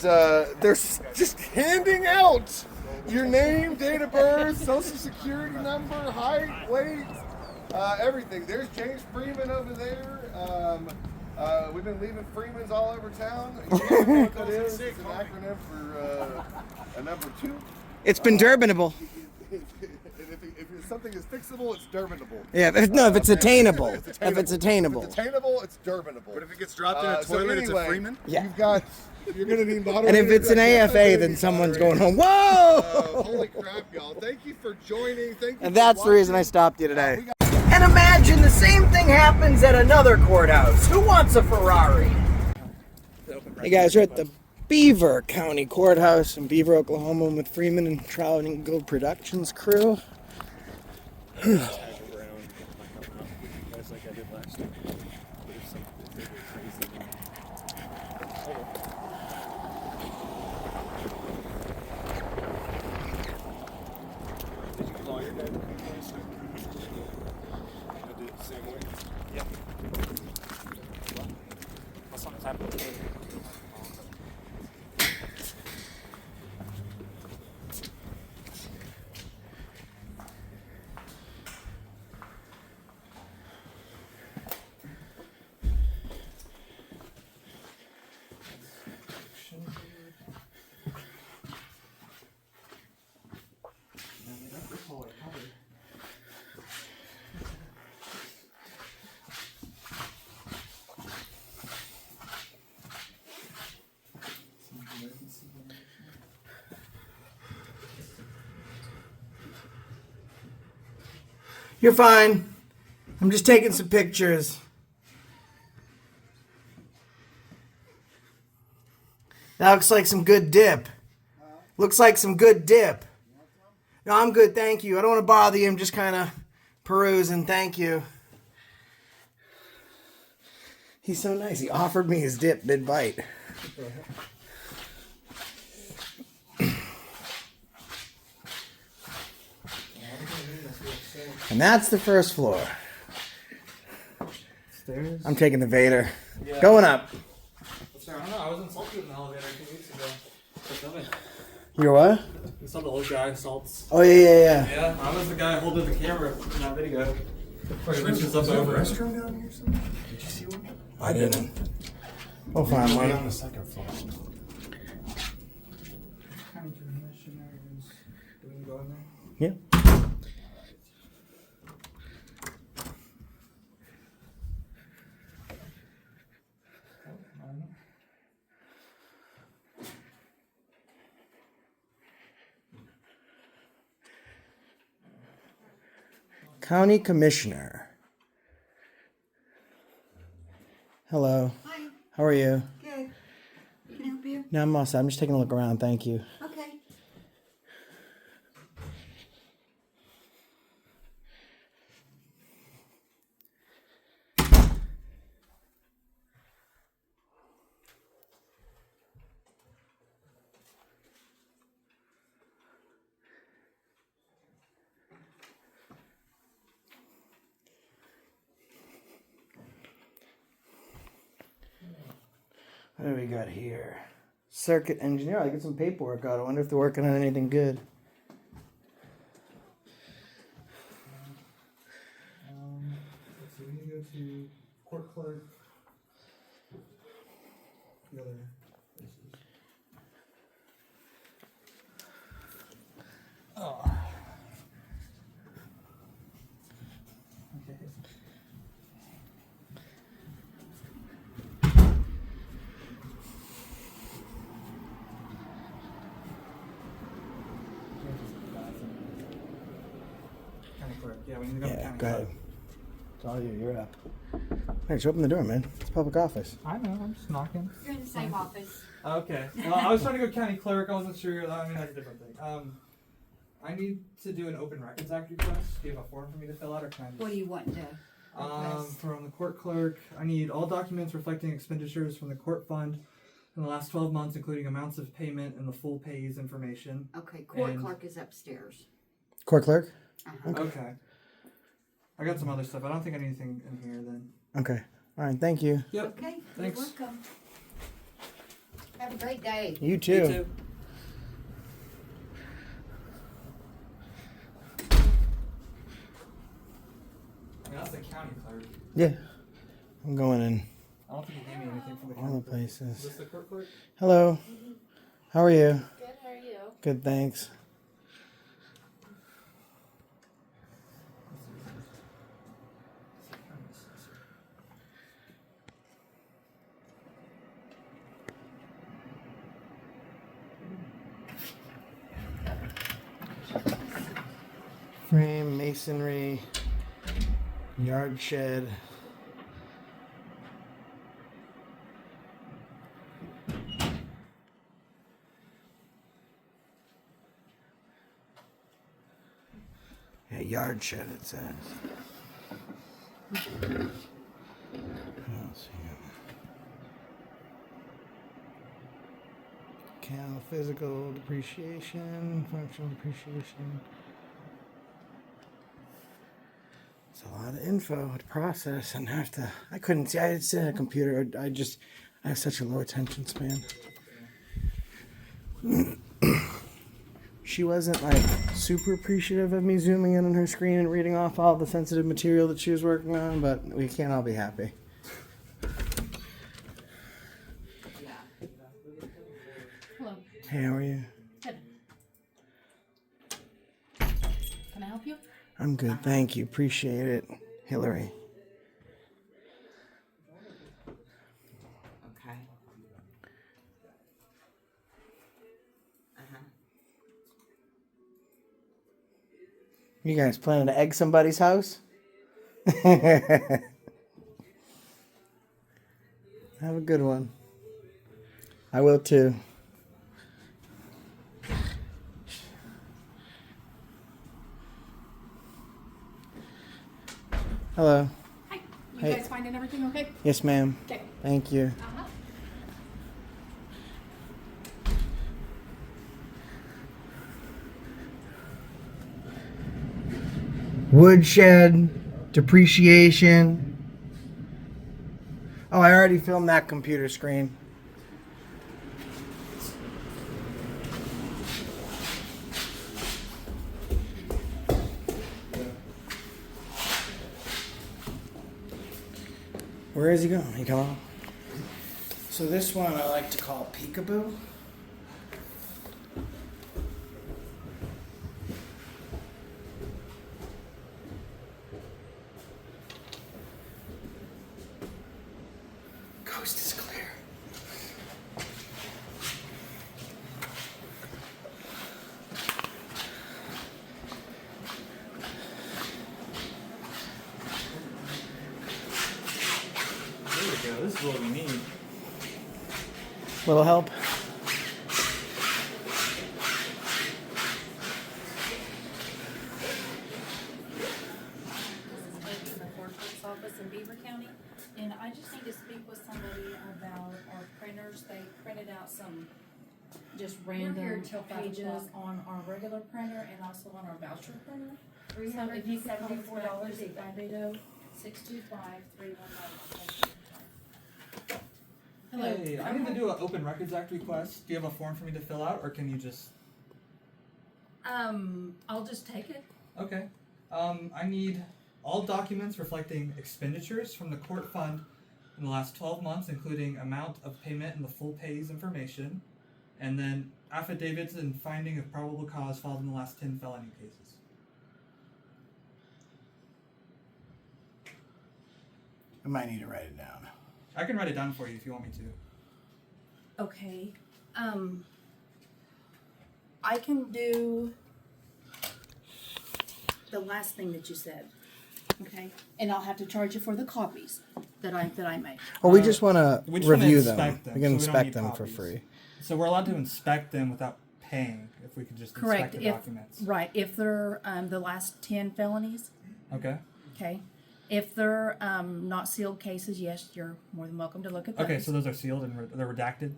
they're just handing out your name, date of birth, social security number, height, weight, everything. There's James Freeman over there. We've been leaving Freemans all over town. You know what that is? It's an acronym for a number 2. It's been Durbinable. If something is fixable, it's Durbinable. Yeah, if it's attainable. If it's attainable. If it's attainable, it's Durbinable. But if it gets dropped in a toilet, it's a Freeman? Yeah. You're going to need model. And if it's an AFA, then someone's going home. Whoa! Holy crap, y'all. Thank you for joining. Thank you. And that's the reason I stopped you today. And imagine the same thing happens at another courthouse. Who wants a Ferrari? Hey guys, we're at the Beaver County Courthouse in Beaver, Oklahoma with Freeman and Triangle Productions crew. You're fine. I'm just taking some pictures. That looks like some good dip. Looks like some good dip. No, I'm good, thank you. I don't want to bother you. I'm just kind of perusing. Thank you. He's so nice. He offered me his dip mid-bite. And that's the first floor. Stairs? I'm taking the Vader. Yeah. Going up. I don't know. I was insulted in the elevator 2 weeks ago. For filming. You're what? You saw the old guy assaults. Oh, yeah. Yeah, I was the guy holding the camera in that video. Where he reaches up over. Is there a restroom down here somewhere? Did you see one? I didn't. We'll find one. On the second floor. County commissioners. Do we go in there? Yeah. County Commissioner. Hello. Hi. How are you? Good. Can I help you? No, I'm all set. I'm just taking a look around. Thank you. Okay. What do we got here? Circuit engineer. I get some paperwork out. I wonder if they're working on anything good. Let's see, we need to go to court clerk. The other places. Oh. Okay. Yeah, we need to go to county. Go ahead. It's all you. You're up. Hey, just open the door, man. It's a public office. I know, I'm just knocking. You're in the same office. Okay. Well, I was trying to go county clerk. I wasn't sure. I mean, that's a different thing. I need to do an open records act request. Do you have a form for me to fill out, or can I just... What do you want to? From the court clerk, I need all documents reflecting expenditures from the court fund in the last 12 months, including amounts of payment and the full pays information. Okay, court clerk is upstairs. Court clerk? Okay. I got some other stuff. I don't think I need anything in here then. Okay. All right. Thank you. Yep. Okay, Thanks. you're welcome. Have a great day. You too. You too. That's the county clerk. Yeah. I'm going in I don't think he gave me anything from the all county the clerk. places. Is this the court clerk? Hello. How are you? Good, how are you? Good, thanks. Frame, masonry, yard shed. Yeah, yard shed it says. What else here? Cal physical depreciation, functional depreciation. It's a lot of info to process and have to. I couldn't see. I sit at a computer. I have such a low attention span. She wasn't like super appreciative of me zooming in on her screen and reading off all the sensitive material that she was working on, but we can't all be happy. Hello. Hey, how are you? Good. Can I help you? I'm good, thank you. Appreciate it. Hillary. Okay. You guys planning to egg somebody's house? Have a good one. I will too. Hello. Hi. You Hey. guys finding everything okay? Yes, ma'am. Okay. Thank you. Uh-huh. Woodshed, depreciation. Oh, I already filmed that computer screen. Where is he going? He come on. So this one I like to call peekaboo. Coast is clear. There we go. This is what we need. Little help. In the court clerk's office in Beaver County, and I just need to speak with somebody about our printers. They printed out some just here random till 5 pages o'clock. on our regular printer and also on our voucher printer. So if you could call $374 at 580-625-3191. Hello. Hey, I need to do an Open Records Act request. Do you have a form for me to fill out, or can you just... I'll just take it. Okay. I need all documents reflecting expenditures from the court fund in the last 12 months, including amount of payment and the full pays information, and then affidavits and finding of probable cause filed in the last 10 felony cases. I might need to write it down. I can write it down for you if you want me to. Okay. I can do the last thing that you said. Okay. And I'll have to charge you for the copies that I make. Well, we just want to We just wanna review them. inspect them, We can so we don't inspect need them for copies. free. So we're allowed to inspect them without paying if we could just Correct. inspect the documents. Right. If they're the last 10 felonies. Okay. Okay. If they're not sealed cases, yes, you're more than welcome to look at those. Okay, so those are sealed and they're redacted.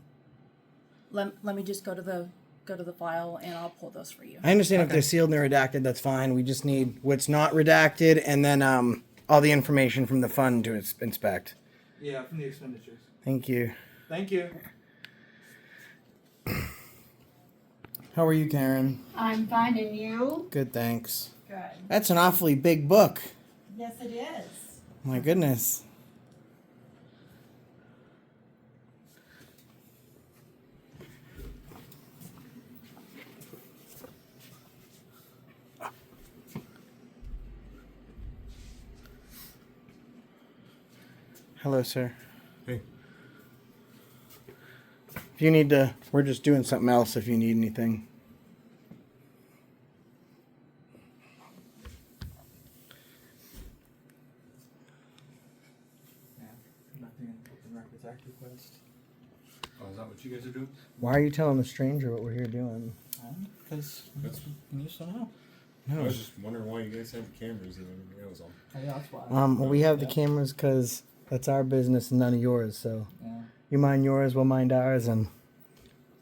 Let me just go to the file and I'll pull those for you. I understand if they're sealed and they're redacted, that's fine. We just need what's not redacted and then all the information from the fund to inspect. Yeah, from the expenditures. Thank you. Thank you. How are you, Karen? I'm finding you. Good, thanks. Good. That's an awfully big book. Yes, it is. My goodness. Hello, sir. Hey. If you need to, we're just doing something else if you need anything. Yeah, nothing in Open Records Act request. Oh, is that what you guys are doing? Why are you telling a stranger what we're here doing? Because you just don't know. No. I was just wondering why you guys have cameras and everything. That was all. Oh, yeah, that's why. Well, we have the cameras because that's our business and none of yours. So Yeah. you mind yours, we'll mind ours, and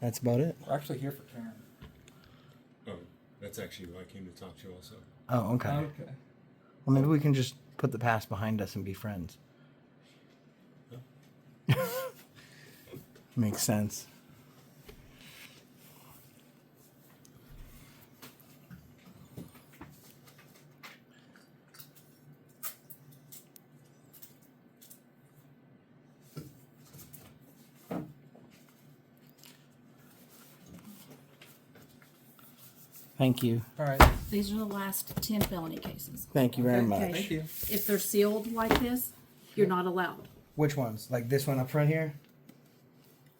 that's about it. We're actually here for Karen. Oh, that's actually who I came to talk to also. Oh, okay. Okay. Well, maybe we can just put the past behind us and be friends. Makes sense. Thank you. All right. These are the last 10 felony cases. Thank you very Okay, much. Thank you. If they're sealed like this, you're not allowed. Which ones? Like this one up front here?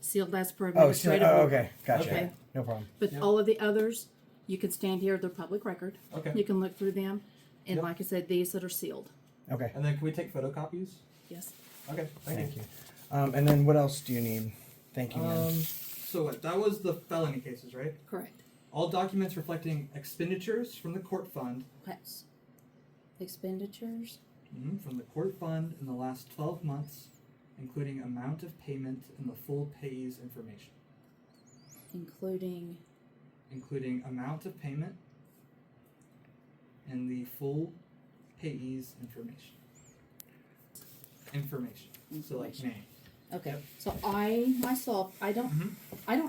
Sealed as per Oh, administrative order. okay. Gotcha. Okay. No problem. But all of the others, you can stand here, they're public record. Okay. You can look through them. And Yep. like I said, these that are sealed. Okay. And then can we take photocopies? Yes. Okay. Thank you. And then what else do you need? Thank you, ma'am. So what, that was the felony cases, right? Correct. All documents reflecting expenditures from the court fund. Yes. Expenditures. From the court fund in the last 12 months, including amount of payment and the full payee's information. Including amount of payment and the full payee's information. So like name. Okay. So I myself, I don't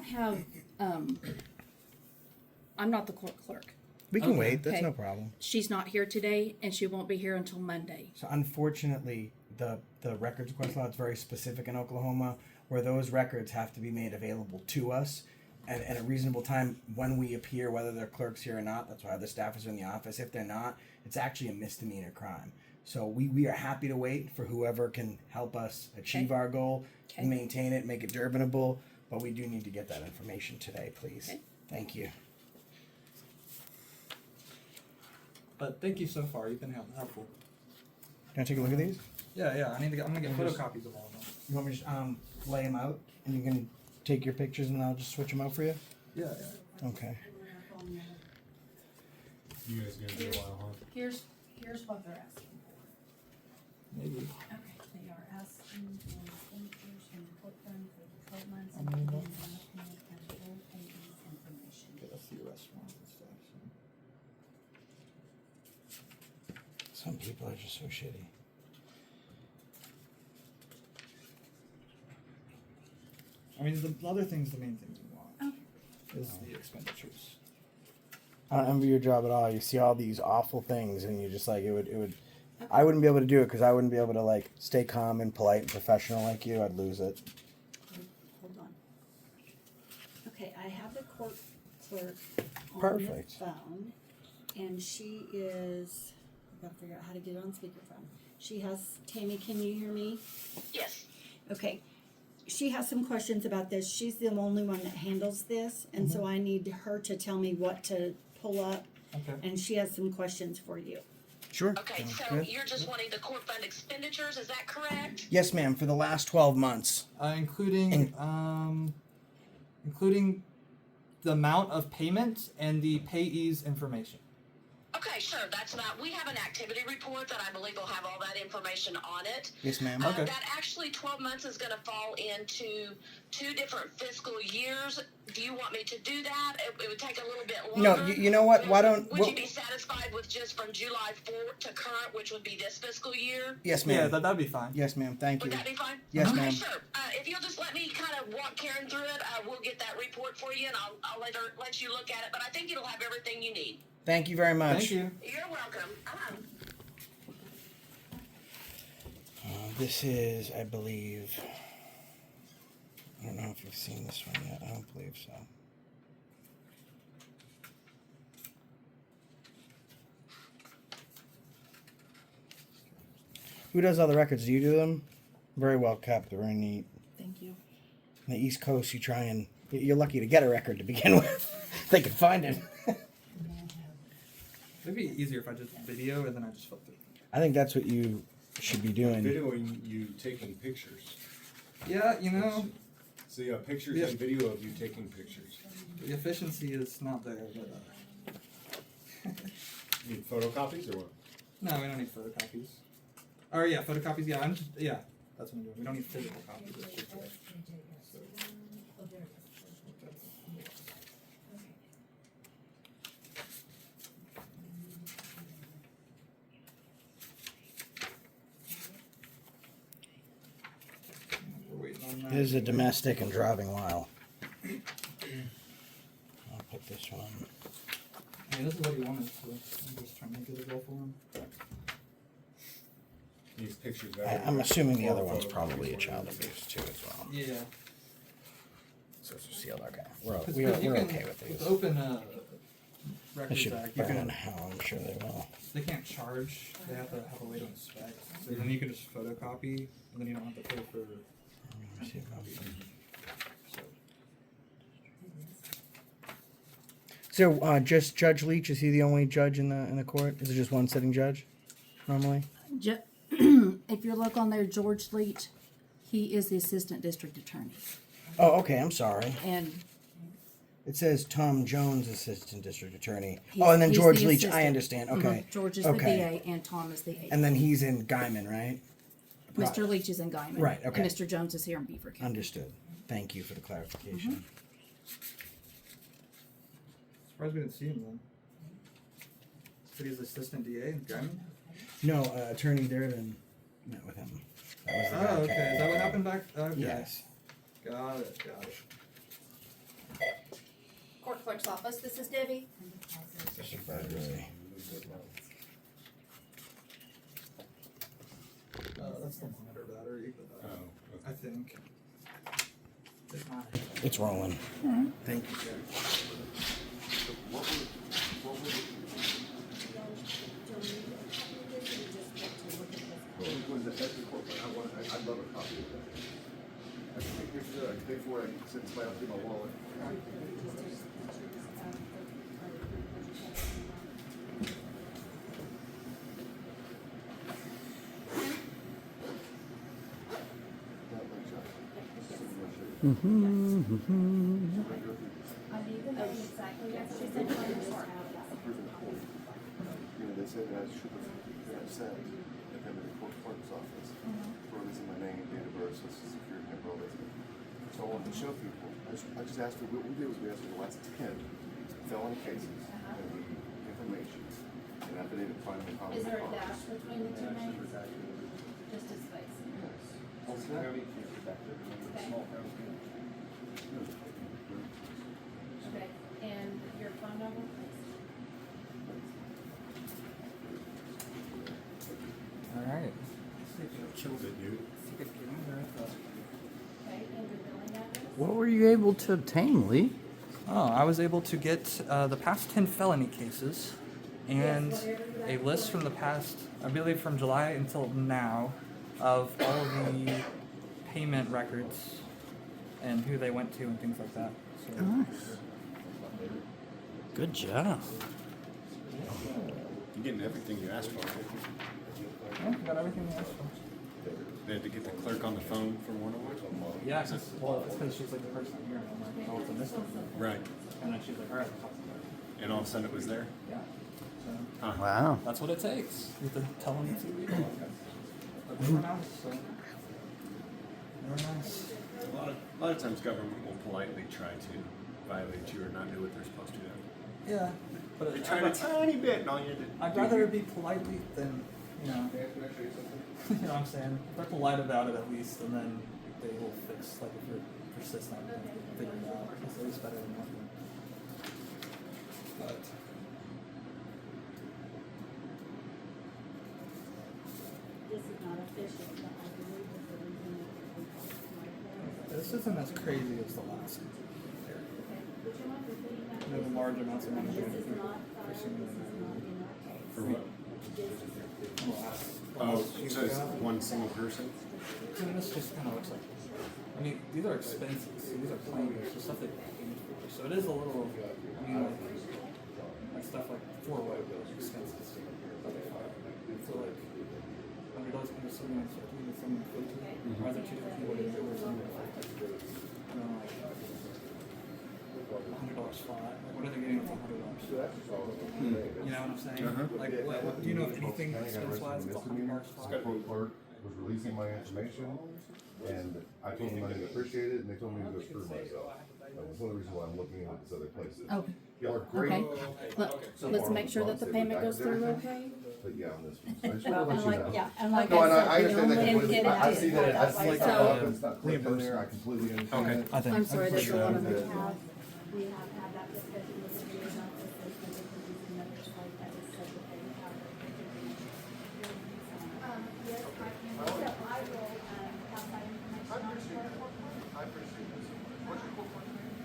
have, I'm not the court clerk. We can wait. That's Okay. no problem. She's not here today and she won't be here until Monday. So unfortunately, the records request law is very specific in Oklahoma, where those records have to be made available to us and at a reasonable time when we appear, whether they're clerks here or not. That's why the staffers are in the office. If they're not, it's actually a misdemeanor crime. So we are happy to wait for whoever can help us achieve our goal, and maintain it, make it Durbinable, but we do need to get that information today, please. Okay. Thank you. But thank you so far. You've been helpful. Can I take a look at these? Yeah. I'm gonna get Can you photocopies of all of them. You want me to just lay them out and you can take your pictures and I'll just switch them out for you? Yeah. Okay. You guys gonna be a while, huh? Here's what they're asking for. Maybe. Okay, they are asking for expenditures from the court fund for the 12 months and the amount of payment and full payee's information. Get a few restaurants and stuff. Some people are just so shitty. I mean, the other thing's the main thing we want. Is the expenditures. I don't envy your job at all. You see all these awful things, and you just like it would. I wouldn't be able to do it because I wouldn't be able to like stay calm and polite and professional like you. I'd lose it. Hold on. Okay, I have the court clerk on Perfect. the phone, and she is. I gotta figure out how to get it on speakerphone. She has. Tammy, can you hear me? Yes. Okay. She has some questions about this. She's the only one that handles this, and so I need her to tell me what to pull up. Okay. And she has some questions for you. Sure. Okay, Sounds so good. you're just wanting the court fund expenditures, is that correct? Yes, ma'am. For the last 12 months. Including including the amount of payment and the payee's information. Okay, Okay, sure. That's not. We have an activity report that I believe will have all that information on it. Yes, ma'am. Okay. That actually 12 months is going to fall into 2 different fiscal years. Do you want me to do that? It would take a little bit longer. No, you know what? Why don't? Would you be satisfied with just from July 4th to current, which would be this fiscal year? Yes, ma'am. Yeah, that'd be fine. Yes, ma'am. Thank you. Would that be fine? Yes, okay, ma'am. Sure. If you'll just let me kind of walk Karen through it, we'll get that report for you, and I'll let you look at it. But I think it'll have everything you need. Thank you very much. Thank you. You're welcome. This is, I believe. I don't know if you've seen this one yet. I don't believe so. Who does all the records? Do you do them? Very well kept. Very neat. Thank you. On the East Coast, you try and you're lucky to get a record to begin with. They can find it. It'd be easier if I just video and then I just flip through. I think that's what you should be doing. Videoing you taking pictures. Yeah, you know. So you have pictures and video of you taking pictures. The efficiency is not there, but Need photocopies or what? no, we don't need photocopies. Or yeah, photocopies. Yeah, that's what I'm doing. We don't need physical copies. It's just we're waiting on that. This is a domestic and driving while. I'll put this one. Yeah, this is what he wanted, so I'm just trying to get a goal for him. These pictures. I'm assuming the other one's probably a child abuse too as well. Yeah. So it's a sealed. Okay. We're You can- okay with these. With Open They Records should Act, you burn can, hell. I'm sure they will. they can't charge. They have to have a way to inspect. So then you can just photocopy, and then you don't have to pay for. So just Judge Leach, is he the only judge in the court? Is it just one sitting judge normally? If you look on there, George Leach, he is the assistant district attorney. Oh, okay. I'm sorry. And It says Tom Jones, assistant district attorney. he's- Oh, and then he's George the Leach. I assistant. understand. Okay. George is the DA and Tom is the A. And then he's in Guymon, right? Mr. Leach is in Guymon. Right, okay. And Mr. Jones is here in Beaver County. Understood. Thank you for the clarification. Surprised we didn't see him then. Said he's assistant DA in Guymon? No, Attorney Durbin met with him. That was the guy Oh, who okay. came. Is that what happened back? Okay. Yes. Got it. Got it. Court clerk's office, this is Debbie. That's the monitor battery. I think. It's rolling. Thank you, sir. I'd love a copy of that. I can take pictures of it, I can pay for it, I can send somebody else in my wallet. They said that I should have sent at the clerk's office. Wrote this in my name, date of birth, social security number, all that stuff. So I wanted to show people. I just asked for, what we did was we asked for the last 10 felony cases and the information. And affidavit finding the Is there a dash between the two names? Just a space? Yes. Okay. Okay, and your phone number, please? Alright. Killed it, dude. Okay, and your billing address? What were you able to obtain, Lee? Oh, I was able to get the past 10 felony cases and a list from the past, I believe from July until now, of all the payment records and who they went to and things like that. So, Nice. Good job. You're getting everything you asked for. yeah, got everything they asked for. They had to get the clerk on the phone for one of them. Yeah, it's because she's like the person here, and I'm like, oh, it's a mystery. Right. And then she's like, alright, I'll talk to her. And all of a sudden it was there. Yeah. So Wow. that's what it takes. You have to tell them it's illegal. But they were nice, so they were nice. A lot of times government will politely try to violate you or not do what they're supposed to do. Yeah, but They tried a tiny bit, and all you did. I'd rather it be politely than, you know, you know what I'm saying? If they're polite about it at least, and then they will fix, like if you're persistent, they'll figure it out. It's always better than nothing. But This is not official, but I believe that the reason that this isn't as crazy as the last one. You know, the large amounts of money going through For what? Oh, so it's one single person? I mean, this just kind of looks like. I mean, these are expenses. These are planners, the stuff they paid for. So it is a little. I mean, like stuff like 4-way expenses. So like $100 under someone and someone 50. Or are there two different people that do something? And then like $100 flat. Like, what are they getting with $100? You know what I'm saying? Like, what, do you know if anything expense-wise is $100 flat? Court clerk was releasing my information, and I told them I didn't appreciate it, and they told me to go screw myself. That was one of the reasons why I'm looking at these other places. Okay. Y'all are great. Let's make sure that the payment goes through okay. But yeah, on this one. I just Well, wanna and let you like, know. yeah, and like No, and I I said, the understand that only- completely. I see that So- it's like it's not clicked in there, I completely understand. Okay. that. I think. I'm sorry, there's a lot of Okay. we have had that discussion with the mayor's office, there's been different numbers like that, it's said that they have. Yes, I can. So I will, have that information on the report. I appreciate this. What's your court clerk's name?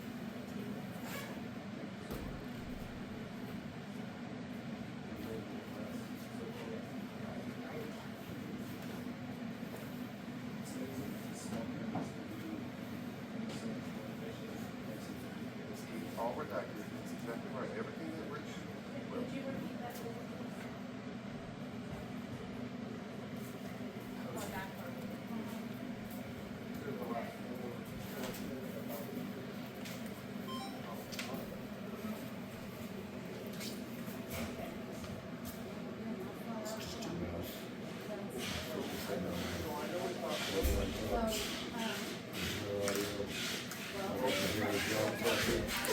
All redacted, that's exactly right, everything that Rich. Would you repeat that?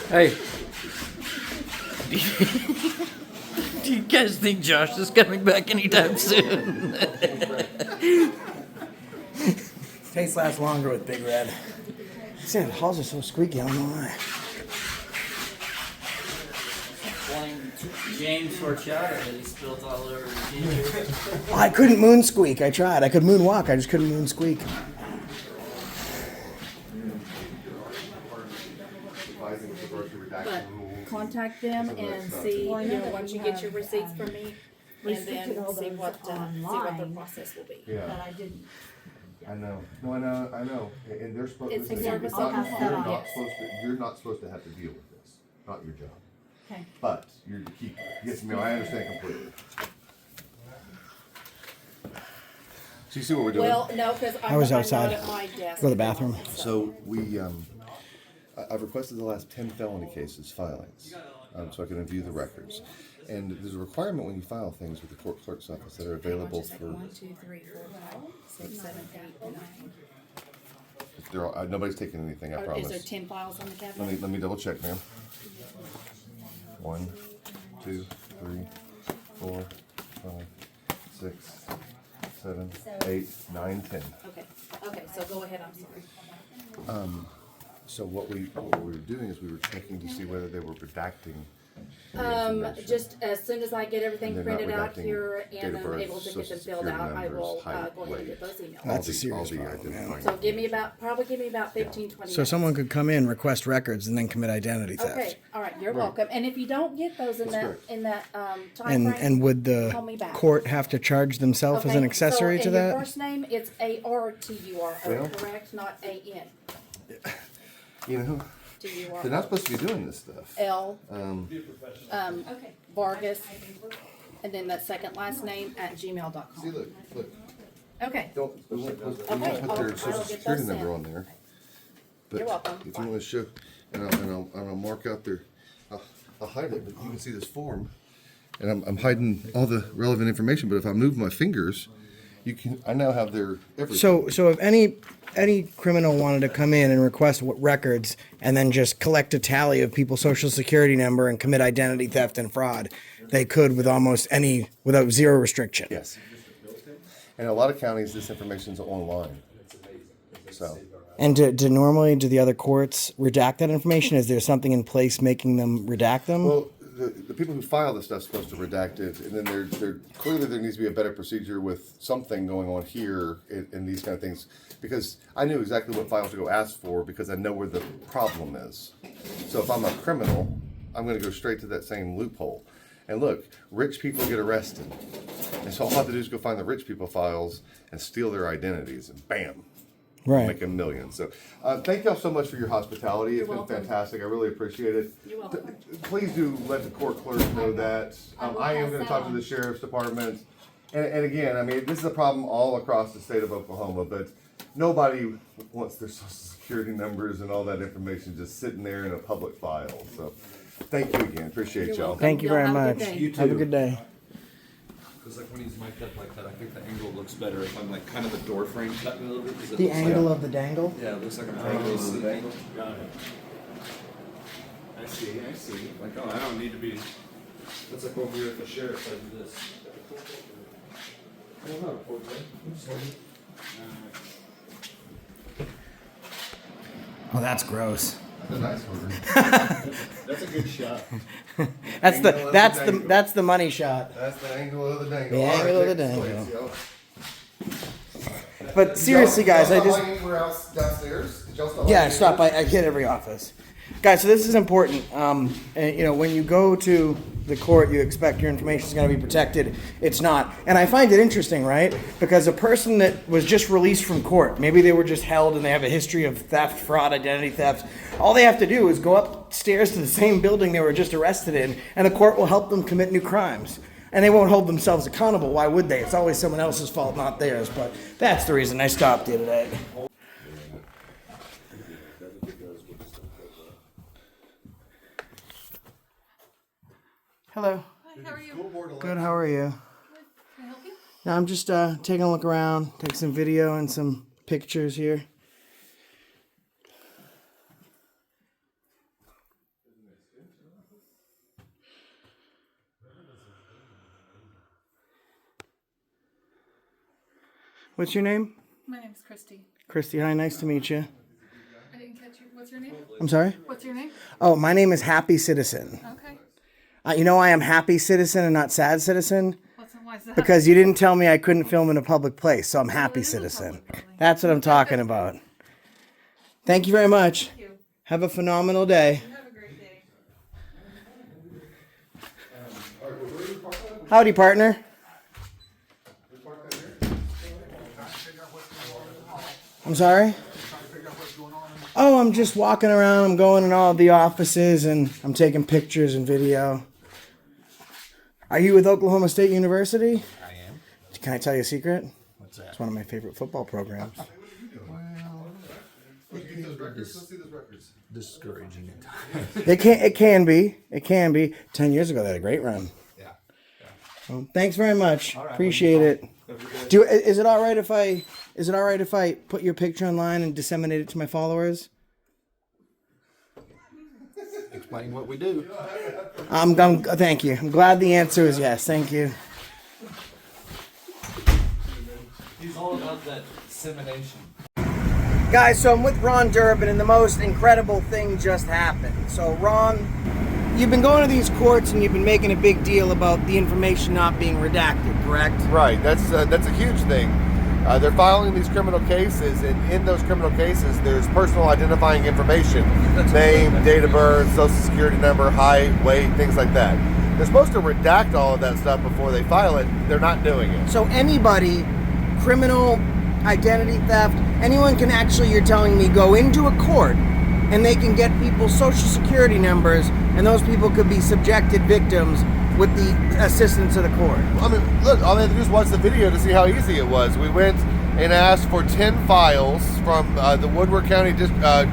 Hey. Do you guys think Josh is coming back anytime soon? Taste lasts longer with Big Red. See, the halls are so squeaky, I don't know why. James Horchata that he spilled all over the ginger. Well, I couldn't moon squeak. I tried. I could moon walk. I just couldn't moon squeak. But contact them and see, you know, once you get your receipts from me, and then see what their process will be. Yeah. But I didn't. I know. No, I know. And they're supposed. It's a listen, service not- I'll have you're set not up. supposed to. You're not supposed to have to deal with this. Not your job. Okay. But you're the keeper. Yes, no, I understand completely. So you see what we're doing? Well, no, because I was I'm outside. not at my desk. Go to the bathroom. So I've requested the last 10 felony cases filings, so I can review the records. And there's a requirement when you file things with the court clerk's office that are available for. 1, 2, 3, 4, 5, 6, 7, 8, 9. They're all, nobody's taking anything, I Is promise. there 10 files on the cabinet? Let me double check, ma'am. 1, 2, 3, 4, 5, 6, 7, 8, 9, 10. Okay, so go ahead, I'm sorry. So what we were doing is we were checking to see whether they were redacting the information. Just as soon as I get everything And they're not printed out redacting here date and of I'm birth, able to get them social filled security out, I numbers, will height, go ahead and get weight. those emailed. That's a serious problem, identifying. So probably give me about 15, 20 minutes. So someone could come in, request records, and then commit identity theft. Okay, all right, you're Right. welcome. And if you don't get those in That's that time And frame, and would the call me back. court have to charge themselves as an Okay, accessory so to in your that? first name, it's ARTURO, Well- correct? Not AN. You know, TURO. they're not supposed to be doing this stuff. L. Okay. Vargas, and then that second last name at gmail.com. See, look. Okay. We won't put Okay, their I'll social get security those number in. on there. But You're welcome. if you want to show, and I'll mark out their, I'll hide it, but you can see this form. and I'm hiding all the relevant information. But if I move my fingers, I now have their everything. So if any criminal wanted to come in and request records and then just collect a tally of people's social security number and commit identity theft and fraud, they could without zero restriction. Yes. And a lot of counties, this information's online. So. And do normally the other courts redact that information? Is there something in place making them redact them? Well, the people who file this stuff's supposed to redact it, and then there clearly there needs to be a better procedure with something going on here in these kind of things, because I knew exactly what files to go ask for because I know where the problem is. So if I'm a criminal, I'm going to go straight to that same loophole. And look, rich people get arrested, and so all I have to do is go find the rich people files and steal their identities, and bam. Right. Make a million. So thank y'all so much for your hospitality. It's been fantastic. I really appreciate it. You're welcome. Please do let the court clerk know that. I am going to talk to the sheriff's department. And again, I mean, this is a problem all across the state of Oklahoma, but nobody wants their social security numbers and all that information just sitting there in a public file. So thank you again. Appreciate y'all. Thank you very much. Have a good day. Because like when he's mic'd up like that, I think the angle looks better if I'm like kind of the door frame cut a little bit. The angle of the dangle? Yeah, it looks like I'm trying to dangle. Got it. I see. Like, oh, I don't need to be. That's like over here at the sheriff's. I do this. I don't know. I'm just holding. Oh, that's gross. That's a nice one. That's a good shot. That's the money shot. That's the angle of the dangle. The angle of the dangle. Place, But seriously, guys, I just anywhere else downstairs? Did y'all stop? yeah, stop. I hit every office, guys. So this is important. And, when you go to the court, you expect your information is going to be protected. It's not, and I find it interesting, right? Because a person that was just released from court, maybe they were just held and they have a history of theft, fraud, identity theft. All they have to do is go upstairs to the same building they were just arrested in, and the court will help them commit new crimes. And they won't hold themselves accountable. Why would they? It's always someone else's fault, not theirs. But that's the reason I stopped you today. Hello. Hi, how are you? Good, how are you? Can I help you? Now I'm just taking a look around, take some video and some pictures here. What's your name? My name's Christy. Christy, hi, nice to meet you. I didn't catch you. What's your name? I'm sorry? What's your name? Oh, my name is Happy Citizen. Okay. I am Happy Citizen and not Sad Citizen. Why is that? Because you didn't tell me I couldn't film in a public place, so I'm Happy Citizen. That's what I'm talking about. Thank you very much. Thank you. Have a phenomenal day. Have a great day. Howdy, partner. I'm sorry? Oh, I'm just walking around. I'm going in all of the offices and I'm taking pictures and video. Are you with Oklahoma State University? I am. Can I tell you a secret? What's that? It's one of my favorite football programs. Let's see those records. Discouraging at times. It can be. It can be. 10 years ago, they had a great run. Yeah. Well, thanks very much. All right, Appreciate it. Is it all right if I put your picture online and disseminate it to my followers? Explain what we do. Thank you. I'm glad the answer is yes. Thank you. He's all about that dissemination. Guys, so I'm with Ron Durbin, and the most incredible thing just happened. So, Ron, you've been going to these courts and you've been making a big deal about the information not being redacted, correct? Right. That's a huge thing. They're filing these criminal cases, and in those criminal cases, there's personal identifying information: name, date of birth, social security number, height, weight, things like that. They're supposed to redact all of that stuff before they file it. They're not doing it. So anybody, criminal, identity theft, anyone can actually, you're telling me, go into a court and they can get people's social security numbers, and those people could be subjected victims with the assistance of the court. I mean, look, all they had to do is watch the video to see how easy it was. We went and asked for 10 files from the Woodward County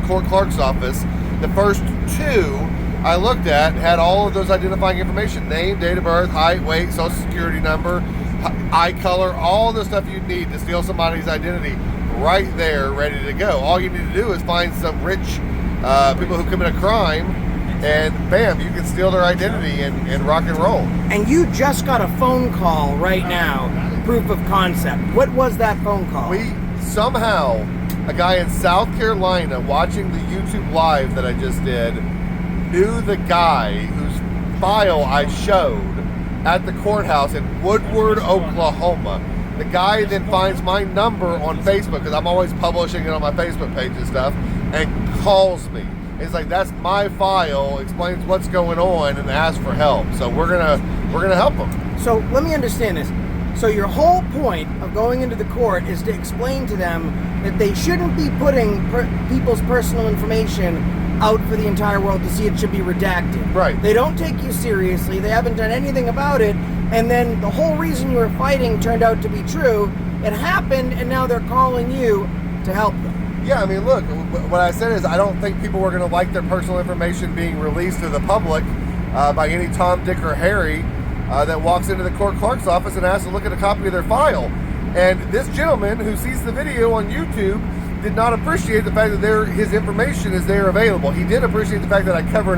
Court Clerk's office. The first 2 I looked at had all of those identifying information: name, date of birth, height, weight, social security number, eye color, all the stuff you need to steal somebody's identity right there, ready to go. All you need to do is find some rich people who commit a crime, and bam, you can steal their identity and rock and roll. And you just got a phone call right now, proof of concept. What was that phone call? We somehow, a guy in South Carolina watching the YouTube live that I just did, knew the guy whose file I showed at the courthouse in Woodward, Oklahoma. The guy then finds my number on Facebook, because I'm always publishing it on my Facebook page and stuff, and calls me. It's like, that's my file, explains what's going on, and asks for help. So we're gonna help him. So let me understand this. So your whole point of going into the court is to explain to them that they shouldn't be putting people's personal information out for the entire world to see. It should be redacted. Right. They don't take you seriously. They haven't done anything about it. And then the whole reason you were fighting turned out to be true. It happened, and now they're calling you to help them. Yeah, I mean, look, what I said is I don't think people were going to like their personal information being released to the public by any Tom, Dick, or Harry that walks into the court clerk's office and asks to look at a copy of their file. And this gentleman who sees the video on YouTube did not appreciate the fact that his information is there available. He did appreciate the fact that I covered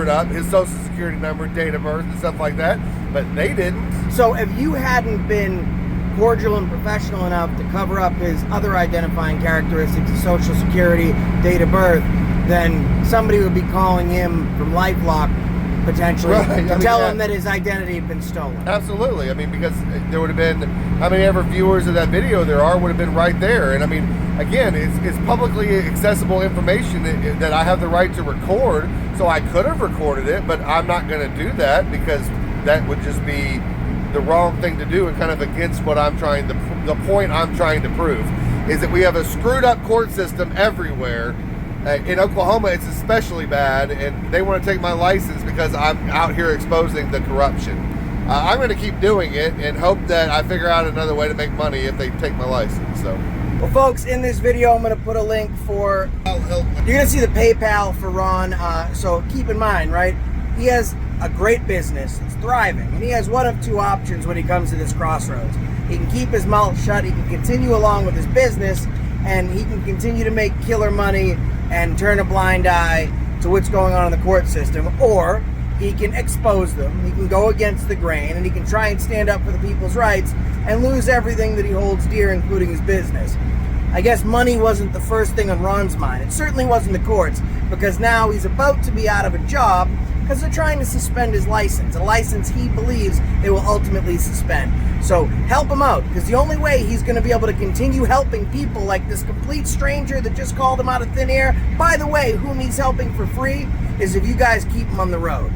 up his social security number, date of birth, and stuff like that, but they didn't. So if you hadn't been cordial and professional enough to cover up his other identifying characteristics of social security, date of birth, then somebody would be calling him from LifeLock potentially to tell him that his identity had been stolen. Absolutely. I mean, because there would have been, how many ever viewers of that video there are would have been right there. And I mean, again, it's publicly accessible information that I have the right to record, so I could have recorded it, but I'm not going to do that because that would just be the wrong thing to do and kind of against what I'm trying to, the point I'm trying to prove is that we have a screwed up court system everywhere. In Oklahoma, it's especially bad, and they want to take my license because I'm out here exposing the corruption. I'm going to keep doing it and hope that I figure out another way to make money if they take my license. So, well, folks, in this video, I'm going to put a link for. You're going to see the PayPal for Ron. So keep in mind, right? He has a great business. It's thriving, and he has one of two options when he comes to this crossroads. He can keep his mouth shut. He can continue along with his business, and he can continue to make killer money and turn a blind eye to what's going on in the court system, or he can expose them, he can go against the grain, and he can try and stand up for the people's rights and lose everything that he holds dear, including his business. I guess money wasn't the first thing on Ron's mind. It certainly wasn't the courts, because now he's about to be out of a job because they're trying to suspend his license, a license he believes they will ultimately suspend. So help him out, because the only way he's going to be able to continue helping people like this complete stranger that just called him out of thin air, by the way, whom he's helping for free, is if you guys keep him on the road.